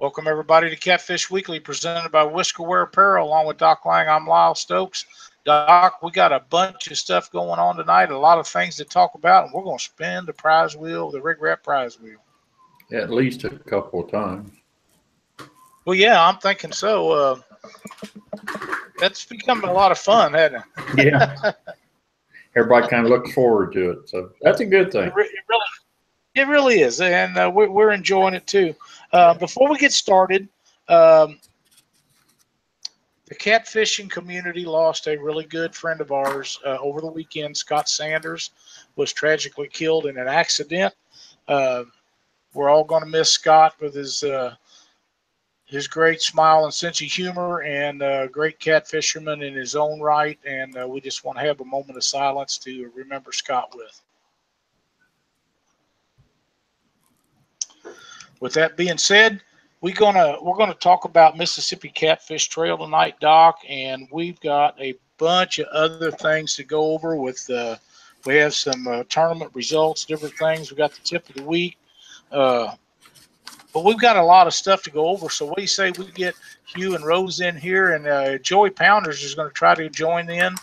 Welcome, everybody, to Catfish Weekly, presented by Whiskerware Apparel. Along with Doc Lang, I'm Lyle Stokes. Doc, we got a bunch of stuff going on tonight, a lot of things to talk about, and we're going to spin the prize wheel, the RigRap prize wheel. At least a couple of times. Well, yeah, I'm thinking so. That's becoming a lot of fun, hasn't it? Yeah. Everybody kind of looks forward to it, so that's a good thing. It really is, and we're enjoying it too. Before we get started, the catfishing community lost a really good friend of ours over the weekend. Scott Sanders was tragically killed in an accident. We're all going to miss Scott with his great smile and sense of humor, and great catfisherman in his own right. And we just want to have a moment of silence to remember Scott with. With that being said, we're gonna talk about Mississippi Catfish Trail tonight, Doc, and we've got a bunch of other things to go over. With we have some tournament results, different things. We got the tip of the week, but we've got a lot of stuff to go over. So what do you say we get Hugh and Rose in here, and Joey Pounders is going to try to join in.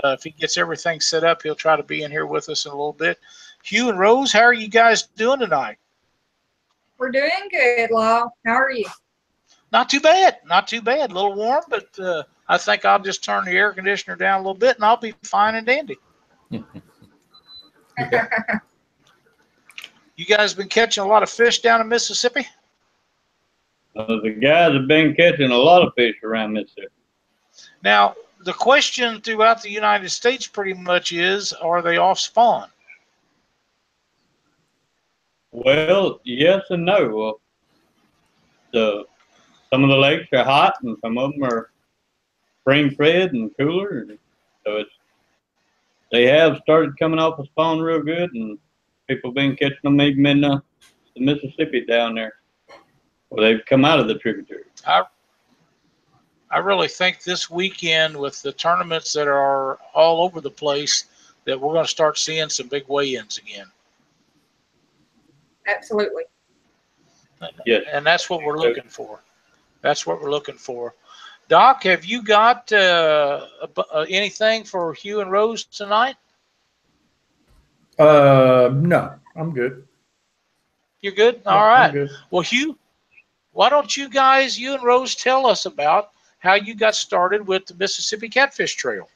If he gets everything set up, he'll try to be in here with us in a little bit. Hugh and Rose, how are you guys doing tonight? We're doing good, Lyle. How are you? Not too bad. Not too bad. A little warm, but I think I'll just turn the air conditioner down a little bit, and I'll be fine and dandy. Yeah. You guys been catching a lot of fish down in Mississippi? The guys have been catching a lot of fish around Mississippi. Now, the question throughout the United States pretty much is, are they off spawn? Well, yes and no. Some of the lakes are hot, and some of them are spring-fed and cooler. So they have started coming off of spawn real good, and people have been catching them even in the Mississippi down there. Well, they've come out of the tributary. I really think this weekend, with the tournaments that are all over the place, that we're going to start seeing some big weigh-ins again. Absolutely. Yes. And that's what we're looking for. That's what we're looking for. Doc, have you got anything for Hugh and Rose tonight? No, I'm good. You're good? Yeah, all right. I'm good. Well, Hugh, why don't you guys, you and Rose, tell us about how you got started with the Mississippi Catfish Trail?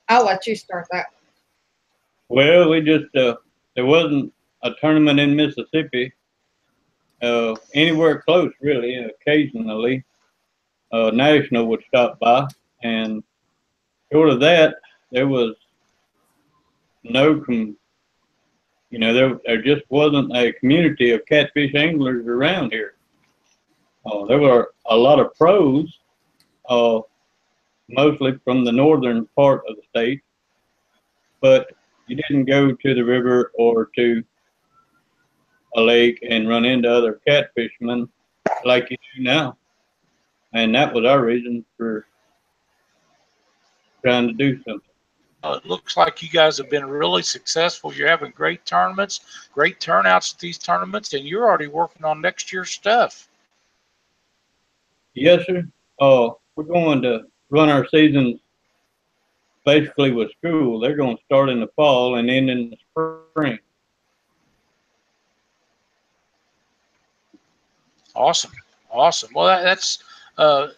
I'll let you start that. Well, we just, there wasn't a tournament in Mississippi anywhere close, really. Occasionally, National would stop by, and short of that, there was no, there just wasn't a community of catfish anglers around here. There were a lot of pros, mostly from the northern part of the state, but you didn't go to the river or to a lake and run into other catfishermen like you do now. And that was our reason for trying to do something. It looks like you guys have been really successful. You're having great tournaments, great turnouts at these tournaments, and you're already working on next year's stuff. Yes, sir. We're going to run our seasons basically with school. They're going to start in the fall and end in the spring. Awesome. Awesome. Well, that's a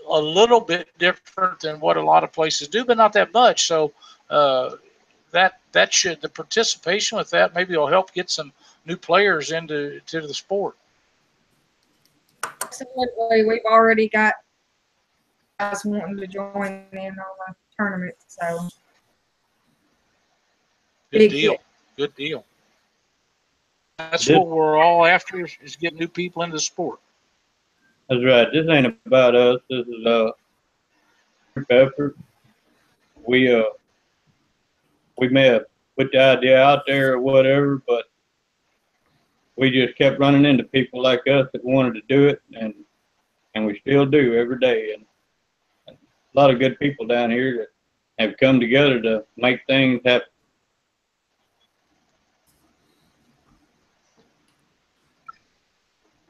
little bit different than what a lot of places do, but not that much. So that should, the participation with that maybe will help get some new players into the sport. Absolutely. We've already got guys wanting to join in on the tournament, so good deal. Good deal. That's what we're all after, is getting new people into the sport. That's right. This ain't about us. This is a group effort. We may have put the idea out there or whatever, but we just kept running into people like us that wanted to do it, and we still do every day. And a lot of good people down here that have come together to make things happen.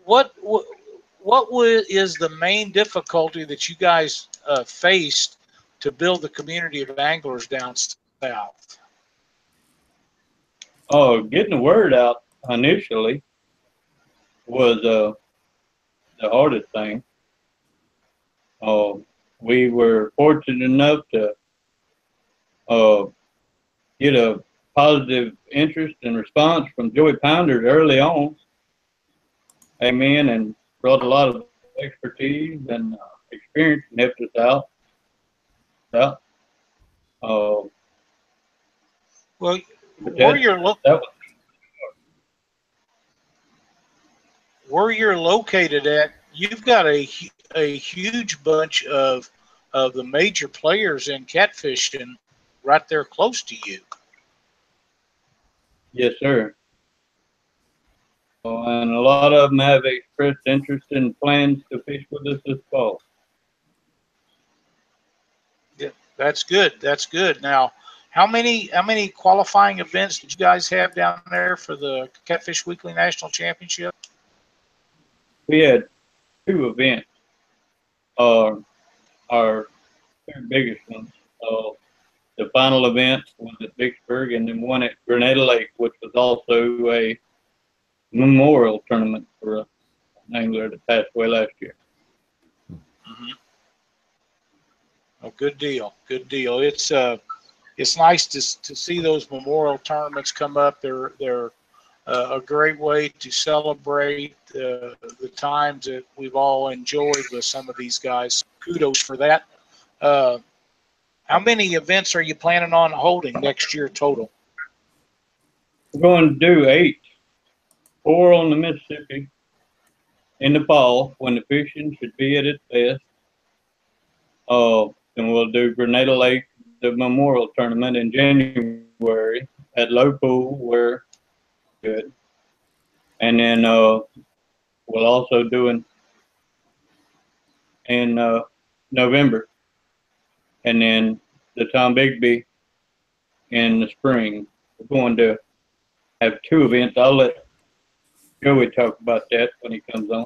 is the main difficulty that you guys faced to build the community of anglers down south? Oh, getting the word out initially was the hardest thing. We were fortunate enough to get a positive interest and response from Joey Pounders early on. Came in and brought a lot of expertise and experience and helped us out. Well, But where you're located at, you've got a huge bunch of the major players in catfishing right there close to you. Yes, sir. And a lot of them have expressed interest and plans to fish with us this fall. Yeah, that's good. That's good. Now, how many qualifying events did you guys have down there for the Catfish Weekly National Championship? We had 2 events. Our 2 biggest ones. The final event was at Vicksburg, and then one at Grenada Lake, which was also a memorial tournament for an angler that passed away last year. Mm-hmm. Oh, good deal. Good deal. It's nice to see those memorial tournaments come up. They're a great way to celebrate the times that we've all enjoyed with some of these guys. Kudos for that. How many events are you planning on holding next year total? We're going to do 8, 4 on the Mississippi in the fall when the fishing should be at its best. Then we'll do Grenada Lake, the memorial tournament in January at Low Pool, where good. And then we'll also do in November. And then the Tom Bigby in the spring. We're going to have 2 events. I'll let Joey talk about that when he comes on.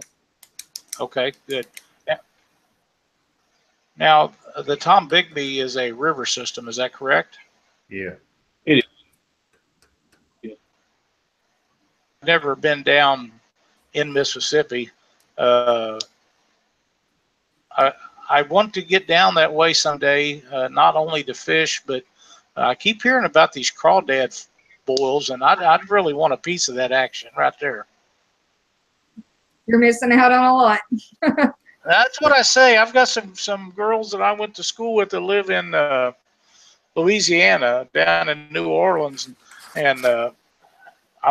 Okay, good. Now, the Tom Bigby is a river system. Is that correct? Yeah. It is. Yeah. I've never been down in Mississippi. I want to get down that way someday, not only to fish, but I keep hearing about these crawdad boils, and I'd really want a piece of that action right there. You're missing out on a lot. That's what I say. I've got some girls that I went to school with that live in Louisiana, down in New Orleans, and I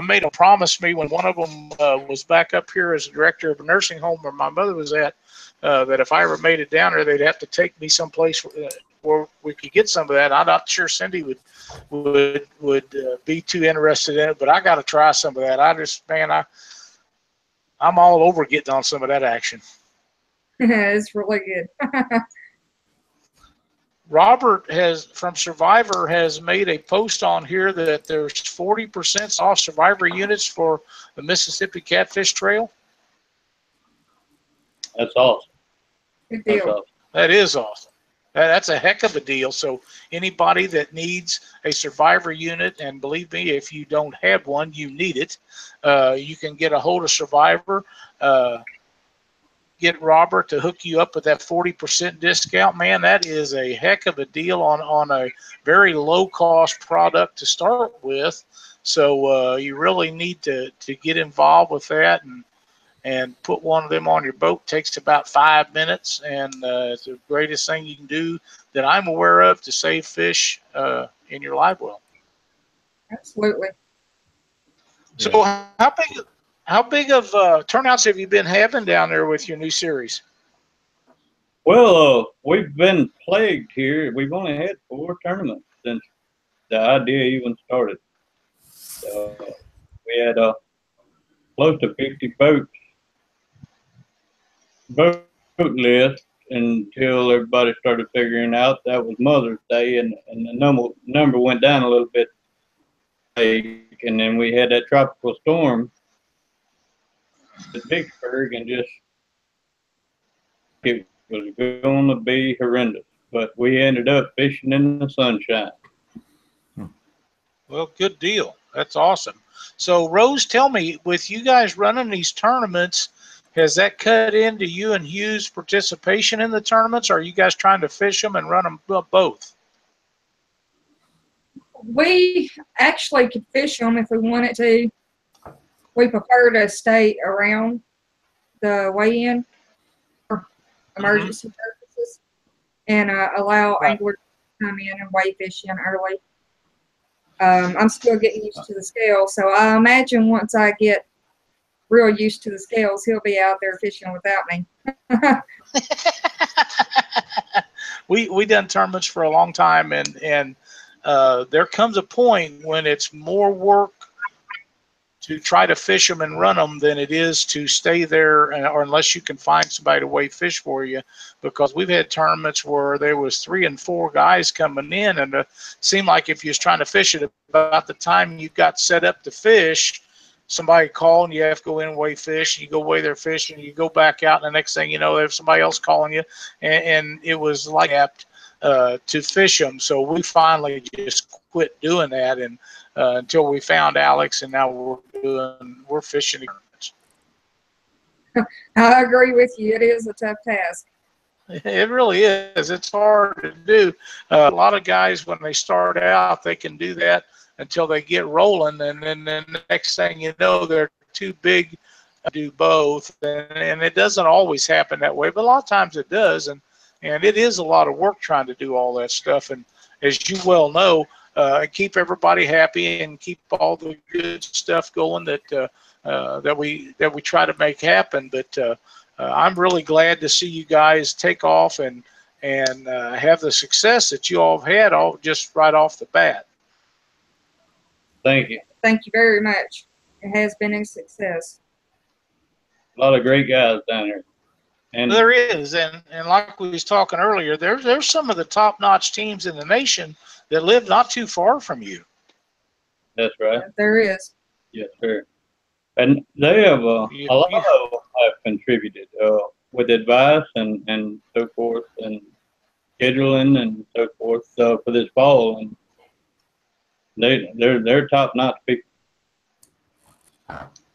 made them promise me when one of them was back up here as a director of a nursing home where my mother was at, that if I ever made it down there, they'd have to take me someplace where we could get some of that. I'm not sure Cindy would be too interested in it, but I got to try some of that. I'm all over getting on some of that action. It's really good. Robert from Survivor has made a post on here that there's 40% off Survivor units for the Mississippi Catfish Trail. That's awesome. Good deal. That's awesome. That is awesome. That's a heck of a deal. So anybody that needs a Survivor unit, and believe me, if you don't have one, you need it, you can get a hold of Survivor. Get Robert to hook you up with that 40% discount. Man, that is a heck of a deal on a very low-cost product to start with. So you really need to get involved with that and put one of them on your boat. It takes about 5 minutes, and it's the greatest thing you can do that I'm aware of to save fish in your live well. Absolutely. So how big of turnouts have you been having down there with your new series? Well, we've been plagued here. We've only had 4 tournaments since the idea even started. We had close to 50 boat list until everybody started figuring out that was Mother's Day, and the number went down a little bit. And then we had that tropical storm to Vicksburg and just it was going to be horrendous. But we ended up fishing in the sunshine. Well, good deal. That's awesome. So, Rose, tell me, with you guys running these tournaments, has that cut into you and Hugh's participation in the tournaments? Or are you guys trying to fish them and run them both? We actually could fish them if we wanted to. We prefer to stay around the weigh-in for emergency purposes and allow anglers to come in and weigh fish in early. I'm still getting used to the scales, so I imagine once I get real used to the scales, he'll be out there fishing without me. We done tournaments for a long time, and there comes a point when it's more work to try to fish them and run them than it is to stay there, or unless you can find somebody to weigh fish for you, because we've had tournaments where there was 3 and 4 guys coming in, and it seemed like if you was trying to fish it, about the time you got set up to fish, somebody called and you have to go in and weigh fish, and you go weigh their fish, and you go back out, and the next thing you know, there's somebody else calling you, and it was like apt to fish them. So we finally just quit doing that, and until we found Alex, and now we're fishing. I agree with you. It is a tough task. It really is. It's hard to do. A lot of guys, when they start out, they can do that until they get rolling, and then the next thing you know, they're too big to do both. And it doesn't always happen that way, but a lot of times it does. And it is a lot of work trying to do all that stuff. And as you well know, keep everybody happy and keep all the good stuff going that we try to make happen. But I'm really glad to see you guys take off and have the success that you all have had just right off the bat. Thank you. Thank you very much. It has been a success. A lot of great guys down there. And there is, and like we was talking earlier, there's some of the top-notch teams in the nation that live not too far from you. That's right. There is. Yes, sir. And they have a lot of them have contributed with advice and so forth, and scheduling and so forth for this fall, and they're top-notch people.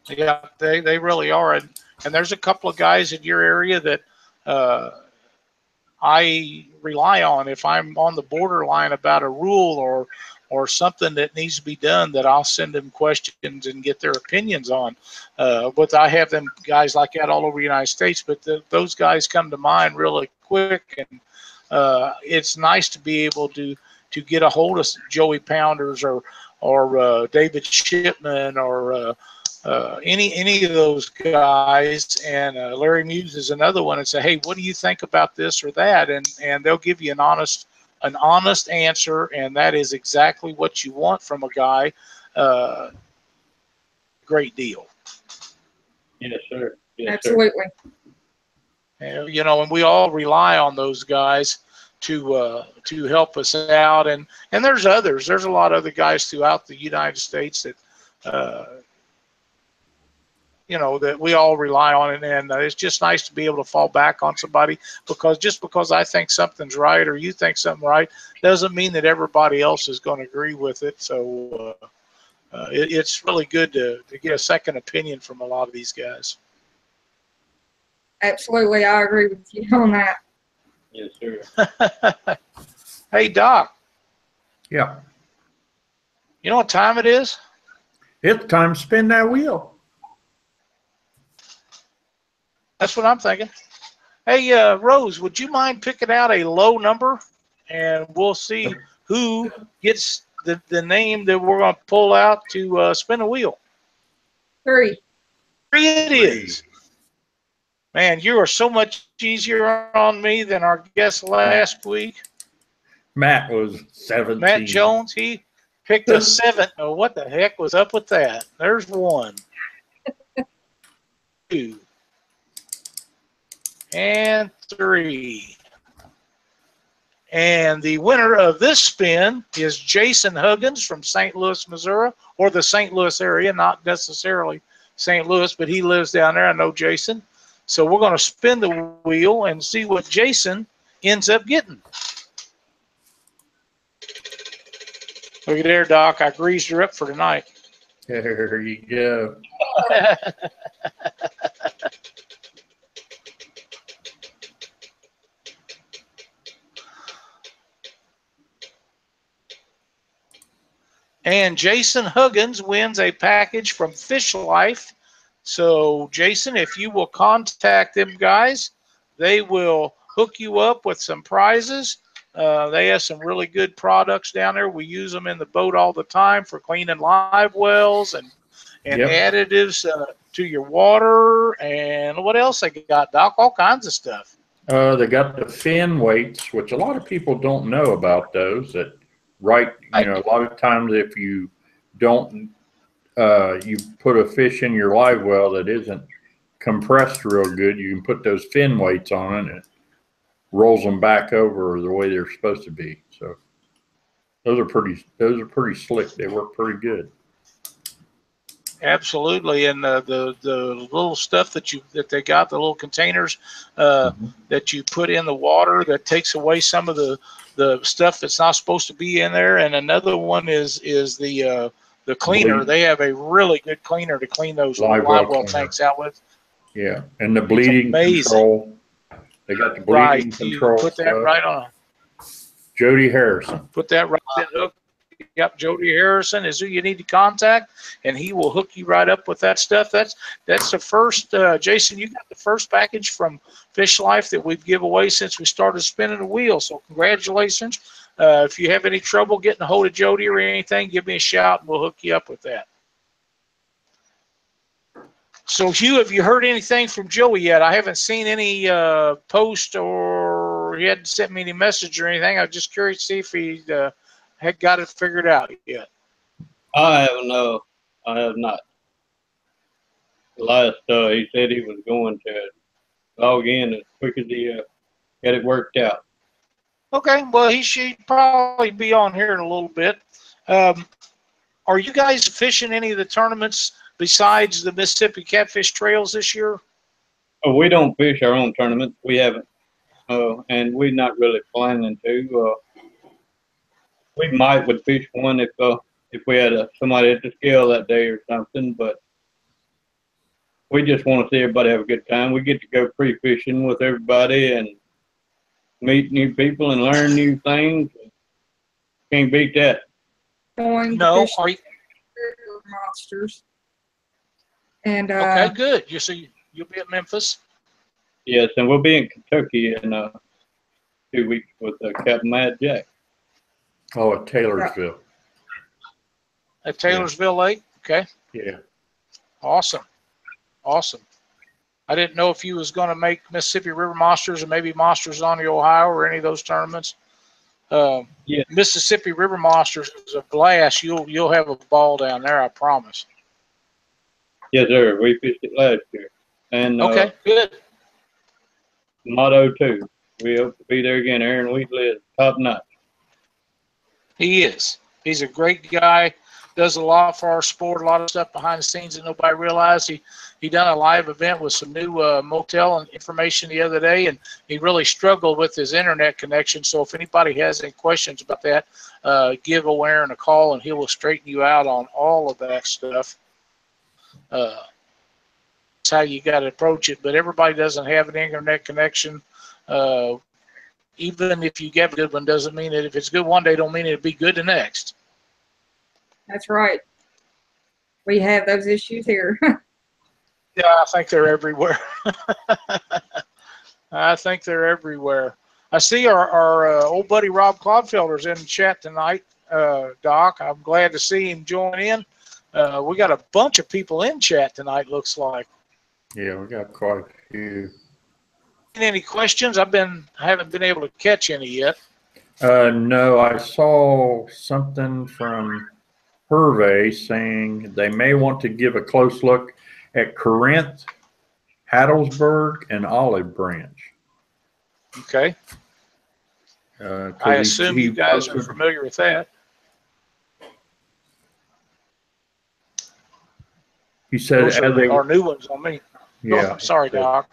Yeah, they really are, and there's a couple of guys in your area that I rely on if I'm on the borderline about a rule or something that needs to be done, that I'll send them questions and get their opinions on. But I have them guys like that all over the United States, but those guys come to mind really quick, and it's nice to be able to get a hold of Joey Pounders or David Shipman or any of those guys, and Larry Muse is another one, and say, hey, what do you think about this or that? And they'll give you an honest answer, and that is exactly what you want from a guy. Great deal. Yes, sir. Yes, absolutely. Sir. You know, and we all rely on those guys to help us out, and there's others. There's a lot of other guys throughout the United States that you know, that we all rely on, and it's just nice to be able to fall back on somebody, because just because I think something's right or you think something right doesn't mean that everybody else is going to agree with it. So it's really good to get a second opinion from a lot of these guys. Absolutely, I agree with you on that. Yes, sir. Hey, Doc. Yeah. You know what time it is? It's time to spin that wheel. That's what I'm thinking. Hey, Rose, would you mind picking out a low number, and we'll see who gets the name that we're going to pull out to spin a wheel. 3. 3 it is. Man, you are so much easier on me than our guest last week. Matt was 17. Matt Jones, he picked a 7. Oh, what the heck was up with that? There's 1. 2. And 3. And the winner of this spin is Jason Huggins from St. Louis, Missouri, or the St. Louis area, not necessarily St. Louis, but he lives down there. I know Jason. So we're going to spin the wheel and see what Jason ends up getting. Look at there, Doc. I greased her up for tonight. There you go. And Jason Huggins wins a package from Fish Life. So, Jason, if you will contact them guys, they will hook you up with some prizes. They have some really good products down there. We use them in the boat all the time for cleaning live wells and additives to your water. And what else they got, Doc? All kinds of stuff. They got the fin weights, which a lot of people don't know about those. That a lot of times if you don't, you put a fish in your live well that isn't compressed real good, you can put those fin weights on it and it rolls them back over the way they're supposed to be. So those are pretty slick. They work pretty good. Absolutely, and the little stuff that they got, the little containers that you put in the water that takes away some of the stuff that's not supposed to be in there. And another one is the cleaner. They have a really good cleaner to clean those live well tanks out with. Yeah, and the bleeding control. They got the bleeding control. You put that right on. Jody Harrison. Put that right in the hook. Yep, Jody Harrison is who you need to contact, and he will hook you right up with that stuff. That's the first, Jason, you got the first package from Fish Life that we've given away since we started spinning the wheel, so congratulations. If you have any trouble getting a hold of Jody or anything, give me a shout, and we'll hook you up with that. So, Hugh, have you heard anything from Joey yet? I haven't seen any post or he hadn't sent me any message or anything. I was just curious to see if he had got it figured out yet. I have not. Last, he said he was going to log in as quick as he get it worked out. Okay, well, he should probably be on here in a little bit. Are you guys fishing any of the tournaments besides the Mississippi Catfish Trails this year? Oh, we don't fish our own tournament. We haven't, and we're not really planning to. We would fish one if we had somebody at the scale that day or something, but we just want to see everybody have a good time. We get to go pre-fishing with everybody and meet new people and learn new things. Can't beat that. No, are you? Monsters. And okay, good. You'll be at Memphis. Yes, and we'll be in Kentucky in 2 weeks with Captain Mad Jack. Oh, at Taylorsville. At Taylorsville Lake? Okay. Yeah. Awesome. Awesome. I didn't know if you was going to make Mississippi River Monsters or maybe Monsters on the Ohio or any of those tournaments. Yeah. Mississippi River Monsters is a blast. You'll have a ball down there, I promise. Yes, sir. We fished it last year. And okay, good. Motto too. We hope to be there again. Aaron Wheatley is top notch. He is. He's a great guy. Does a lot for our sport. A lot of stuff behind the scenes that nobody realized. He done a live event with some new motel and information the other day, and he really struggled with his internet connection. So if anybody has any questions about that, give Aaron a call, and he will straighten you out on all of that stuff. That's how you got to approach it. But everybody doesn't have an internet connection. Even if you get a good one, doesn't mean that if it's good one day, don't mean it'll be good the next. That's right. We have those issues here. Yeah, I think they're everywhere. I think they're everywhere. I see our old buddy Rob Clodfelder's in the chat tonight, Doc. I'm glad to see him join in. We got a bunch of people in chat tonight, looks like. Yeah, we got quite a few. Any questions? I haven't been able to catch any yet. No, I saw something from Hervey saying they may want to give a close look at Corinth, Hattlesburg, and Olive Branch. Okay. I assume you guys are familiar with that. He said, Those are new ones on me. yeah. Oh, sorry, Doc.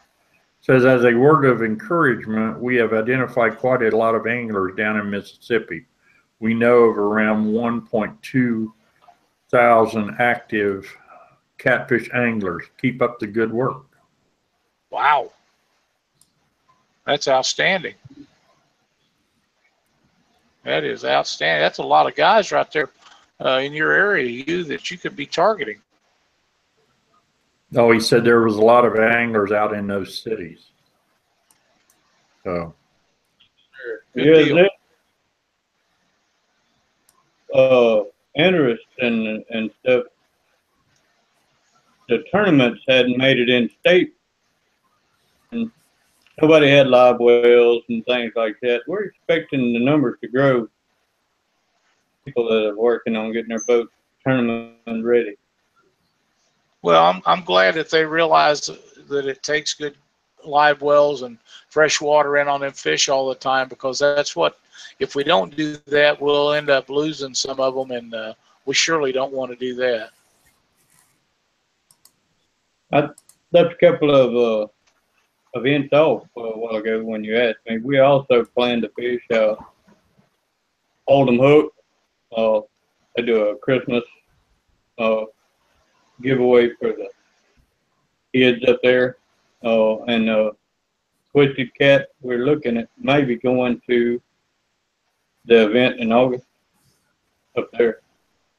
Says, as a word of encouragement, we have identified quite a lot of anglers down in Mississippi. We know of around 1.2 thousand active catfish anglers. Keep up the good work. Wow. That's outstanding. That is outstanding. That's a lot of guys right there in your area, you, that you could be targeting. Oh, he said there was a lot of anglers out in those cities. So. Good deal. Interest and stuff. The tournaments hadn't made it in state, and nobody had live wells and things like that. We're expecting the numbers to grow. People that are working on getting their boat tournament ready. Well, I'm glad that they realize that it takes good live wells and fresh water in on them fish all the time, because that's what, if we don't do that, we'll end up losing some of them, and we surely don't want to do that. I left a couple of events off a while ago when you asked me. We also plan to fish Hold 'em Hook. They do a Christmas giveaway for the kids up there. And Twisted Cat, we're looking at maybe going to the event in August up there.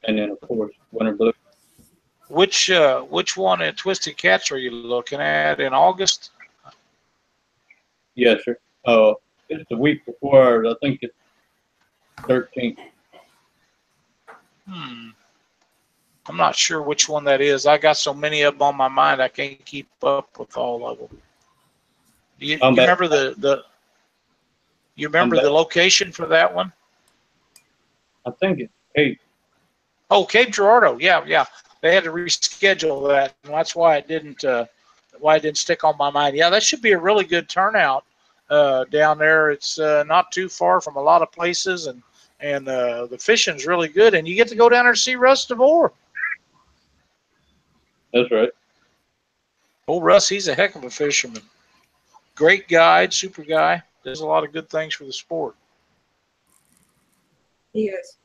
And then, of course, Winter Blue. Which one at Twisted Cats are you looking at in August? Yes, sir. It's the week before ours. I think it's 13th. I'm not sure which one that is. I got so many of them on my mind, I can't keep up with all of them. You remember the location for that one? I think it's Cape. Oh, Cape Girardeau. Yeah. They had to reschedule that, and that's why it didn't stick on my mind. Yeah, that should be a really good turnout down there. It's not too far from a lot of places, and the fishing's really good, and you get to go down there and see Russ DeVore. That's right. Old Russ, he's a heck of a fisherman. Great guide, super guy. Does a lot of good things for the sport. He is.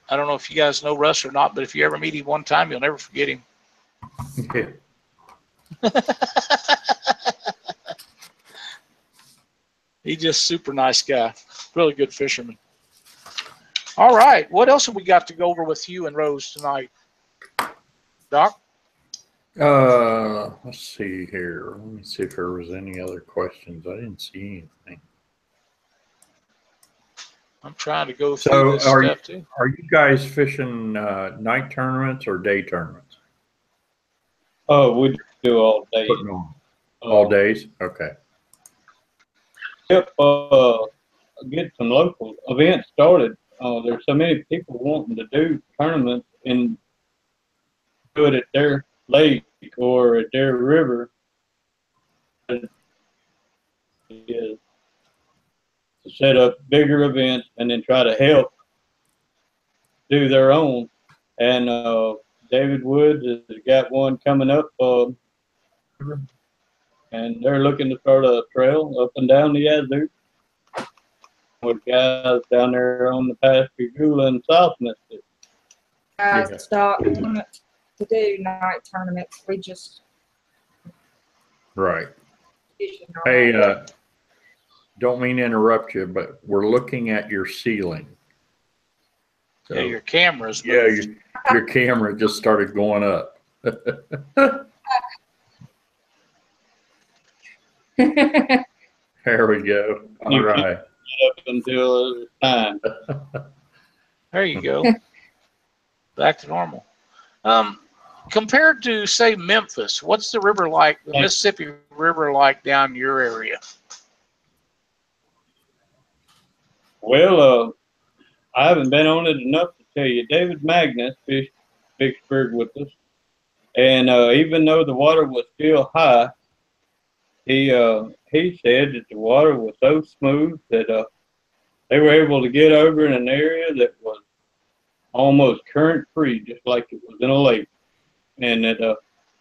I don't know if you guys know Russ or not, but if you ever meet him one time, you'll never forget him. Yeah. He's just super nice guy. Really good fisherman. All right. What else have we got to go over with Hugh and Rose tonight? Doc? Let's see here. Let me see if there was any other questions. I didn't see anything. I'm trying to go through this stuff too. Are you guys fishing night tournaments or day tournaments? Oh, we do all day. Putting on all days? Okay. Yep. Get some local events started. There's so many people wanting to do tournaments and do it at their lake or at their river. Is to set up bigger events and then try to help do their own. And David Woods has got one coming up, and they're looking to start a trail up and down the Yazoo with guys down there on the Pascagoula and South Mississippi. Guys, Doc, wanted to do night tournaments. We just Right. Hey, don't mean to interrupt you, but we're looking at your ceiling. So, yeah, your camera's moving. Yeah, your camera just started going up. There we go. All right. Up until time. There you go. Back to normal. Compared to, say, Memphis, what's the river like, the Mississippi River like down your area? Well, I haven't been on it enough to tell you. David Magnus fished Vicksburg with us, and even though the water was still high, he said that the water was so smooth that they were able to get over in an area that was almost current free, just like it was in a lake. and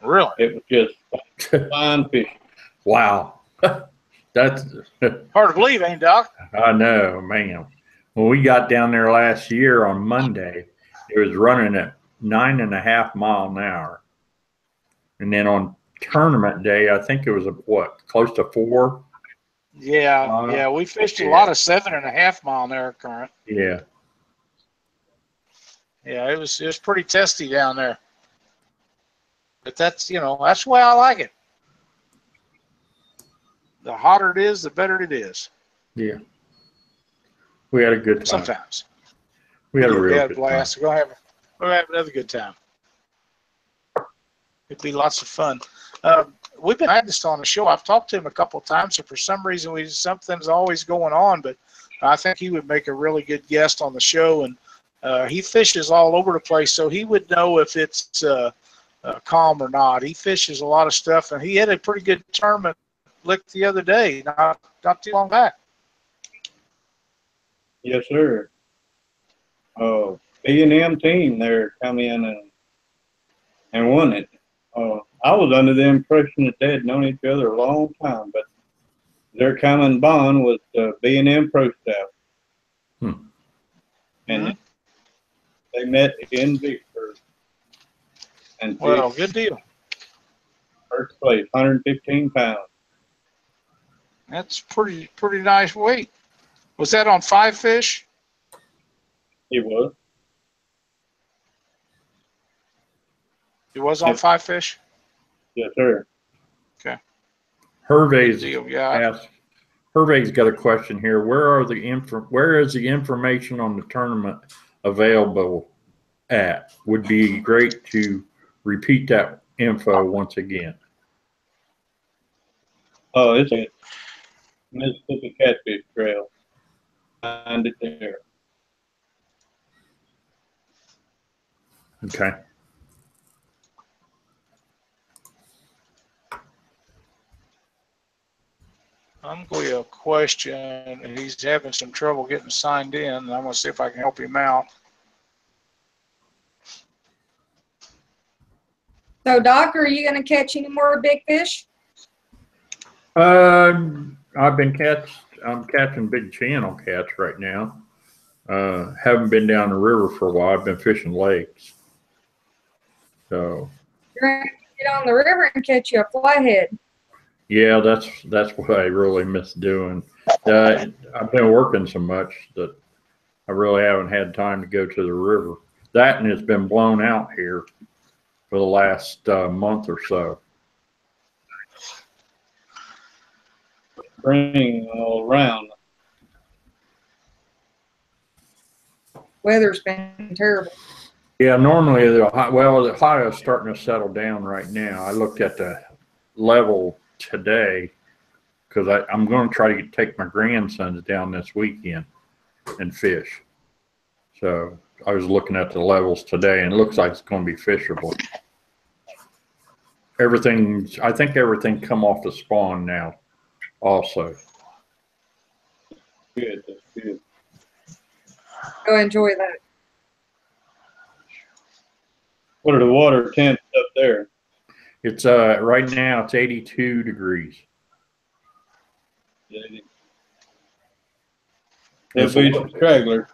Really? it was just fine fishing. Wow. That's, Hard to believe, ain't Doc? I know, man. When we got down there last year on Monday, it was running at 9.5 miles an hour. And then on tournament day, I think it was close to 4. Yeah, yeah. We fished a lot of 7.5 mile an hour current. Yeah. Yeah, it was pretty testy down there. But that's that's the way I like it. The hotter it is, the better it is. Yeah. We had a good time. Sometimes. We had a real a good blast. time. We'll have another good time. It'd be lots of fun. We've been had this on the show. I've talked to him a couple of times, and for some reason, something's always going on. But I think he would make a really good guest on the show. And he fishes all over the place, so he would know if it's calm or not. He fishes a lot of stuff, and he had a pretty good tournament lick the other day, not too long back. Yes, sir. B&M team there come in and won it. I was under the impression that they had known each other a long time, but their common bond was B&M Pro Staff. And they met in Vicksburg. And well, good deal. First place, 115 pounds. That's pretty nice weight. Was that on 5 fish? It was. It was on 5 fish? Yes, sir. Okay. Hervey's yeah. asked. Hervey's got a question here. Where is the information on the tournament available at? Would be great to repeat that info once again. Oh, it's a Mississippi Catfish Trail. Find it there. Okay. I'm going to a question. He's having some trouble getting signed in, and I'm going to see if I can help him out. So, Doc, are you going to catch any more big fish? I'm catching big channel catch right now. Haven't been down the river for a while. I've been fishing lakes. So You're going to get on the river and catch you a flathead. yeah, that's what I really miss doing. I've been working so much that I really haven't had time to go to the river. That and it's been blown out here for the last month or so. Spring all around. Weather's been terrible. Yeah, normally the high is starting to settle down right now. I looked at the level today because I'm going to try to take my grandsons down this weekend and fish. So I was looking at the levels today, and it looks like it's going to be fishable. I think everything come off the spawn now also. Good, that's good. Go enjoy that. What are the water temps up there? It's right now it's 82 degrees. There'll be some stragglers.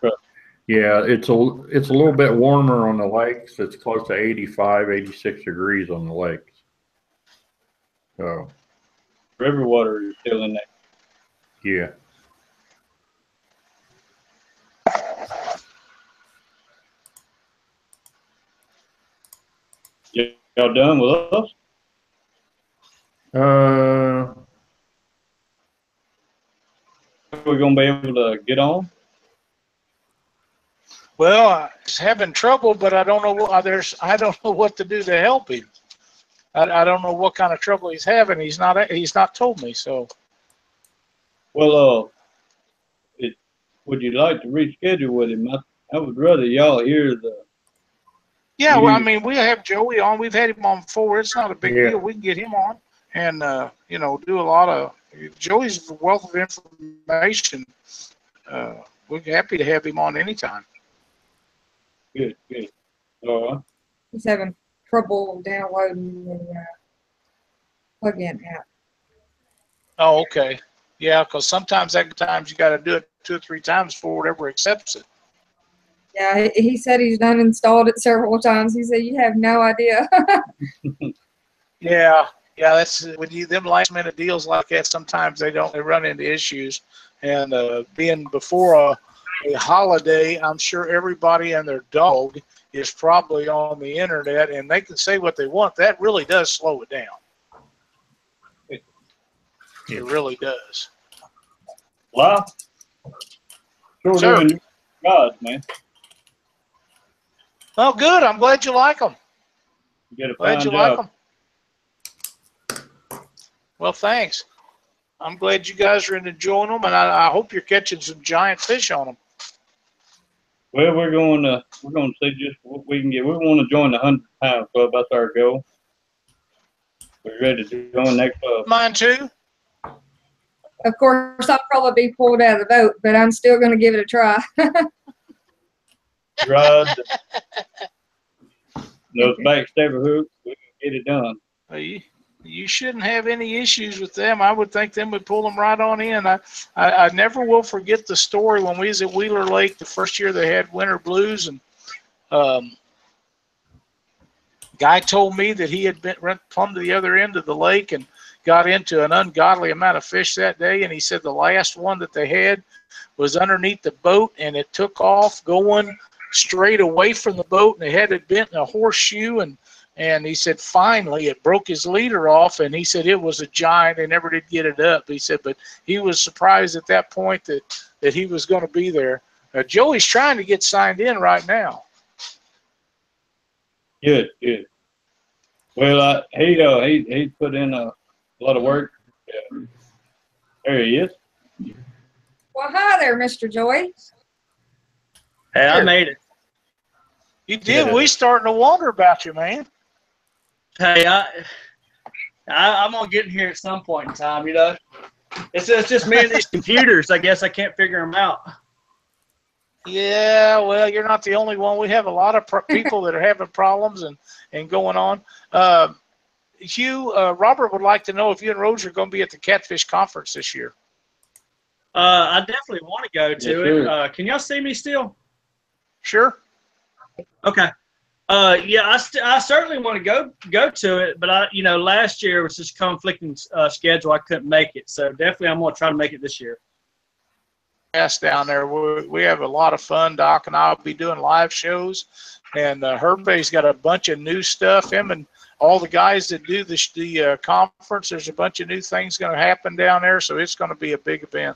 Yeah, it's a little bit warmer on the lakes. It's close to 85, 86 degrees on the lakes. So River water is still in there. yeah. Y'all done with us? Uh, We're gonna be able to get on. Well, I'm having trouble, but I don't know. I don't know what to do to help him. I don't know what kind of trouble he's having. He's not told me. So. Well, would you like to reschedule with him? I would rather y'all hear the. Yeah, well, I mean, we have Joey on. We've had him on before. It's not a big Yeah. deal. We can get him on and do a lot of. Joey's a wealth of information. We're happy to have him on anytime. Good. He's having trouble downloading the plugin app. Oh, okay. Yeah, because sometimes you got to do it 2 or 3 times before it ever accepts it. Yeah, he said he's done installed it several times. He said you have no idea. Yeah, that's when them last minute deals like that. Sometimes they run into issues, and being before a holiday, I'm sure everybody and their dog is probably on the internet, and they can say what they want. That really does slow it down. It really does. Well, sure Sir. doing God, man. Oh, good. I'm glad you like them. You get a Glad fine you job. like them. Well, thanks. I'm glad you guys are enjoying them, and I hope you're catching some giant fish on them. Well, we're going to see just what we can get. We want to join the 100-pound club. That's our goal. We're ready to join that club. Mine too. Of course, I'll probably be pulled out of the boat, but I'm still going to give it a try. Rod, those backstabber hooks, we can get it done. Well, you shouldn't have any issues with them. I would think them would pull them right on in. I never will forget the story when we was at Wheeler Lake the first year they had winter blues, and guy told me that he had went plumb to the other end of the lake and got into an ungodly amount of fish that day, and he said the last one that they had was underneath the boat, and it took off going straight away from the boat, and they had it bent in a horseshoe, and he said finally it broke his leader off, and he said it was a giant. They never did get it up. He said, but he was surprised at that point that he was going to be there. Joey's trying to get signed in right now. Good. Well, he put in a lot of work. Yeah. There he is. Well, hi there, Mr. Joy. Hey, I made it. You did. Yeah. We starting to wonder about you, man. Hey, I'm gonna get in here at some point in time. You know, it's just me and these computers. I guess I can't figure them out. Yeah, well, you're not the only one. We have a lot of people that are having problems and going on. Hugh, Robert would like to know if you and Rose are going to be at the Catfish Conference this year. I definitely want to go to it. sure. Can y'all see me still? Sure. Okay. Yeah, I certainly want to go to it, but last year was just conflicting schedule. I couldn't make it, so definitely I'm going to try to make it this year. Yes, down there. We have a lot of fun. Doc and I'll be doing live shows, and Herbay's got a bunch of new stuff. Him and all the guys that do the conference, there's a bunch of new things going to happen down there, so it's going to be a big event.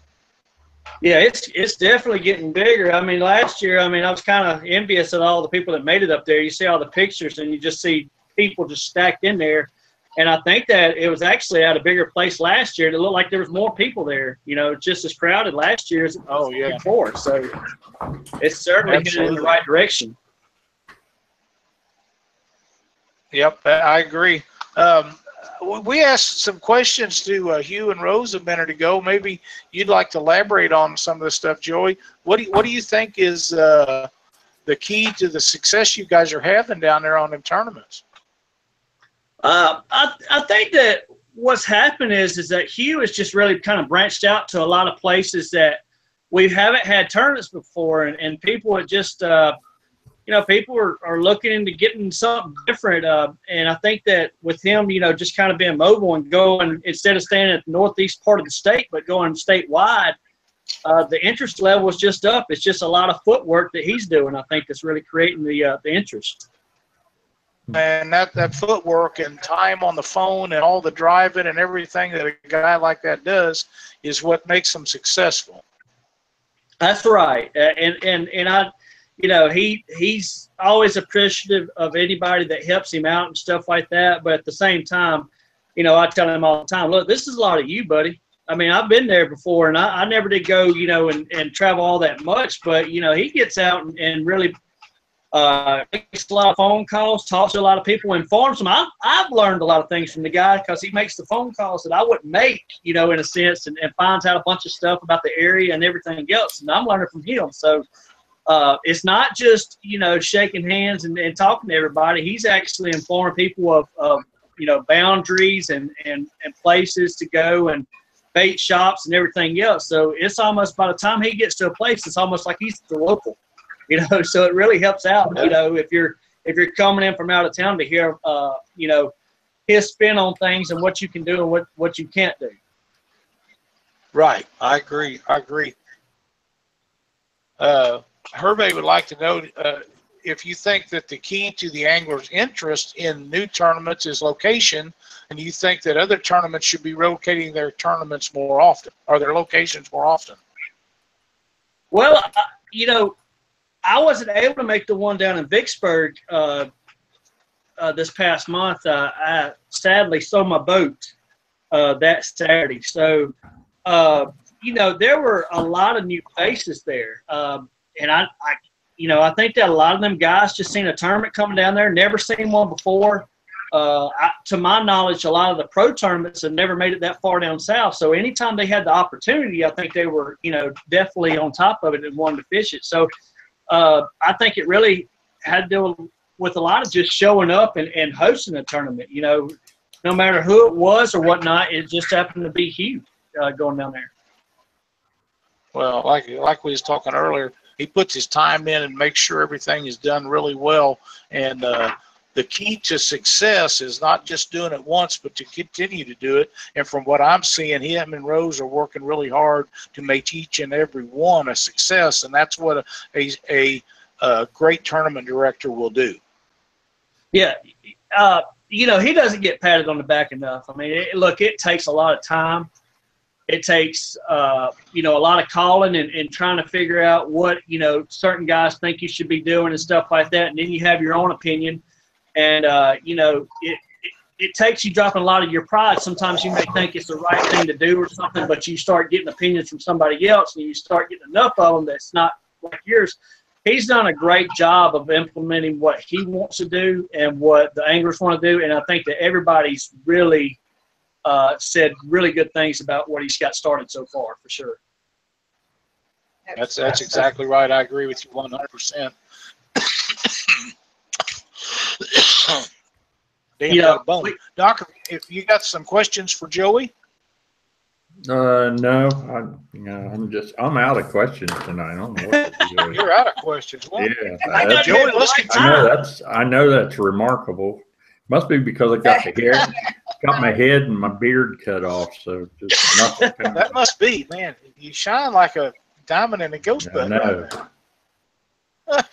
Yeah, it's definitely getting bigger. I mean, last year, I was kind of envious of all the people that made it up there. You see all the pictures, and you just see people just stacked in there. And I think that it was actually at a bigger place last year. It looked like there was more people there, just as crowded last year as it was before. So it's certainly headed in the right direction. Yep, I agree. We asked some questions to Hugh and Rose a minute ago. Maybe you'd like to elaborate on some of the stuff, Joey. What do you think is the key to the success you guys are having down there on them tournaments? I think that what's happened is that Hugh has just really kind of branched out to a lot of places that we haven't had tournaments before, and people are just people are looking into getting something different. And I think that with him, just kind of being mobile and going, instead of staying at the northeast part of the state, but going statewide, the interest level is just up. It's just a lot of footwork that he's doing, I think, that's really creating the interest. And that footwork and time on the phone and all the driving and everything that a guy like that does is what makes him successful. That's right. And I, he's always appreciative of anybody that helps him out and stuff like that. But at the same time, I tell him all the time, look, this is a lot of you, buddy. I've been there before, and I never did go, and travel all that much. But, he gets out and really makes a lot of phone calls, talks to a lot of people, informs them. I've learned a lot of things from the guy because he makes the phone calls that I wouldn't make, in a sense, and finds out a bunch of stuff about the area and everything else. And I'm learning from him. So, it's not just, shaking hands and talking to everybody. He's actually informing people of boundaries and places to go and bait shops and everything else. So it's almost, by the time he gets to a place, it's almost like he's the local, so it really helps out, if you're coming in from out of town to hear, his spin on things and what you can do and what you can't do. Right. I agree. Hervé would like to know if you think that the key to the angler's interest in new tournaments is location, and you think that other tournaments should be rotating their tournaments more often, or their locations more often. Well, I wasn't able to make the one down in Vicksburg this past month. I sadly sold my boat that Saturday. So, there were a lot of new faces there. And I think that a lot of them guys just seen a tournament coming down there, never seen one before. To my knowledge, a lot of the pro tournaments have never made it that far down south. So anytime they had the opportunity, I think they were, definitely on top of it and wanted to fish it. So I think it really had to do with a lot of just showing up and hosting a tournament. No matter who it was or whatnot, it just happened to be Hugh going down there. Well, like we was talking earlier, he puts his time in and makes sure everything is done really well. And the key to success is not just doing it once, but to continue to do it. And from what I'm seeing, him and Rose are working really hard to make each and every one a success. And that's what a great tournament director will do. Yeah. He doesn't get patted on the back enough. I mean, it takes a lot of time. It takes, a lot of calling and trying to figure out what, certain guys think you should be doing and stuff like that. And then you have your own opinion. And, it takes you dropping a lot of your pride. Sometimes you may think it's the right thing to do or something, but you start getting opinions from somebody else and you start getting enough of them that's not like yours. He's done a great job of implementing what he wants to do and what the anglers want to do. And I think that everybody's really said really good things about what he's got started so far, for sure. That's exactly right. I agree with you 100%. Doc, if you got some questions for Joey? No, I'm out of questions tonight. I don't know what to do. You're out of questions. Well, yeah, Joey, I know that's remarkable. Must be because I got my head and my beard cut off, so just nothing. That must be, man. You shine like a diamond in a ghost bud.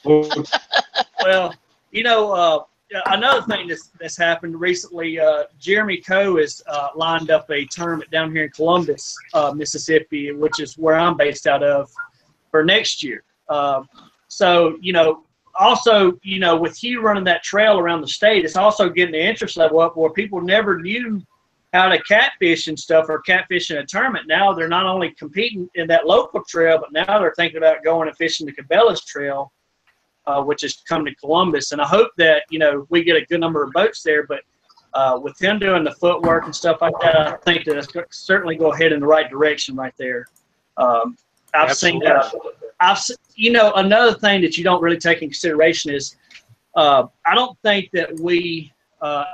Well, another thing that's happened recently, Jeremy Coe has lined up a tournament down here in Columbus, Mississippi, which is where I'm based out of, for next year. So, also, with Hugh running that trail around the state, it's also getting the interest level up where people never knew how to catfish and stuff or catfish in a tournament. Now they're not only competing in that local trail, but now they're thinking about going and fishing the Cabela's Trail, which is coming to Columbus. And I hope that, we get a good number of boats there. But with him doing the footwork and stuff like that, I think that it's certainly go ahead in the right direction right there. I've seen another thing that you don't really take in consideration is I don't think that we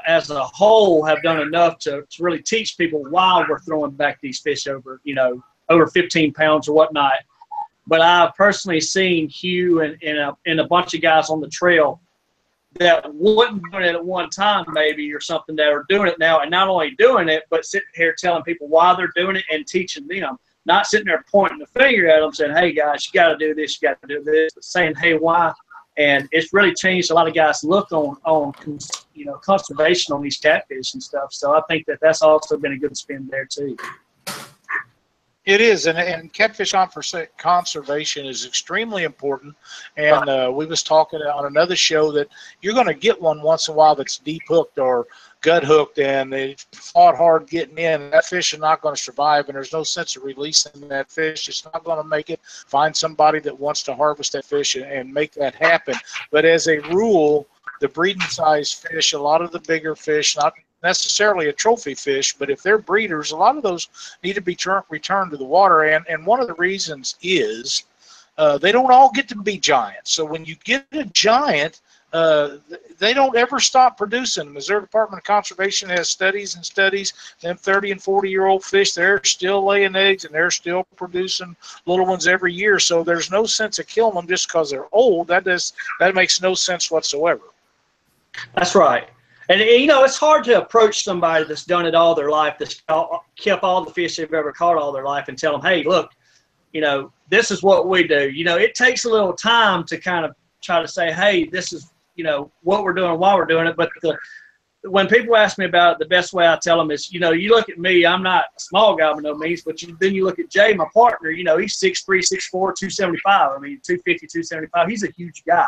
as a whole have done enough to really teach people why we're throwing back these fish over 15 pounds or whatnot. But I've personally seen Hugh and a bunch of guys on the trail that wouldn't do it at one time maybe or something that are doing it now, and not only doing it, but sitting here telling people why they're doing it and teaching them. Not sitting there pointing the finger at them saying, hey, guys, you got to do this, you got to do this, but saying, hey, why? And it's really changed a lot of guys' look on conservation on these catfish and stuff. So I think that's also been a good spin there too. It is, and catfish conservation is extremely important. And we was talking on another show that you're going to get one once in a while that's deep hooked or gut hooked, and they fought hard getting in. That fish is not going to survive, and there's no sense of releasing that fish. It's not going to make it. Find somebody that wants to harvest that fish and make that happen. But as a rule, the breeding size fish, a lot of the bigger fish, not necessarily a trophy fish, but if they're breeders, a lot of those need to be returned to the water. And one of the reasons is they don't all get to be giants. So when you get a giant, they don't ever stop producing. The Missouri Department of Conservation has studies and studies. Them 30 and 40-year-old fish, they're still laying eggs and they're still producing little ones every year. So there's no sense of killing them just because they're old. That makes no sense whatsoever. That's right. And, you know, it's hard to approach somebody that's done it all their life, that's kept all the fish they've ever caught all their life, and tell them, hey, look, you know, this is what we do. You know, it takes a little time to kind of try to say, hey, this is, you know, what we're doing while we're doing it. But when people ask me about it, the best way I tell them is, you know, you look at me, I'm not a small guy by no means, but then you look at Jay, my partner, you know, he's 6'3", 6'4", 275. I mean, 250, 275. He's a huge guy.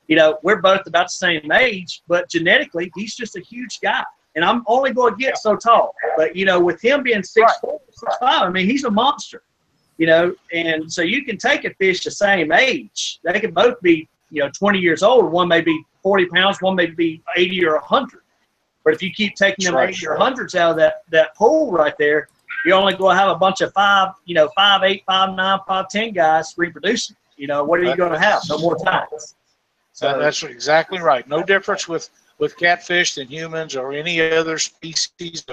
You know, we're both about the same age, but genetically, he's just a huge guy. And I'm only going to get so tall. But, you know, with him being 6'4", 6'5", I mean, he's a monster. You know, and so you can take a fish the same age. They can both be, you know, 20 years old. One may be 40 pounds, one may be 80 or 100. But if you keep taking them 80 or 100s out of that pool right there, you're only going to have a bunch of 5'8", 5'9", 5'10" guys reproducing. You know, what are you going to have? No more times. So that's exactly right. No difference with catfish than humans or any other species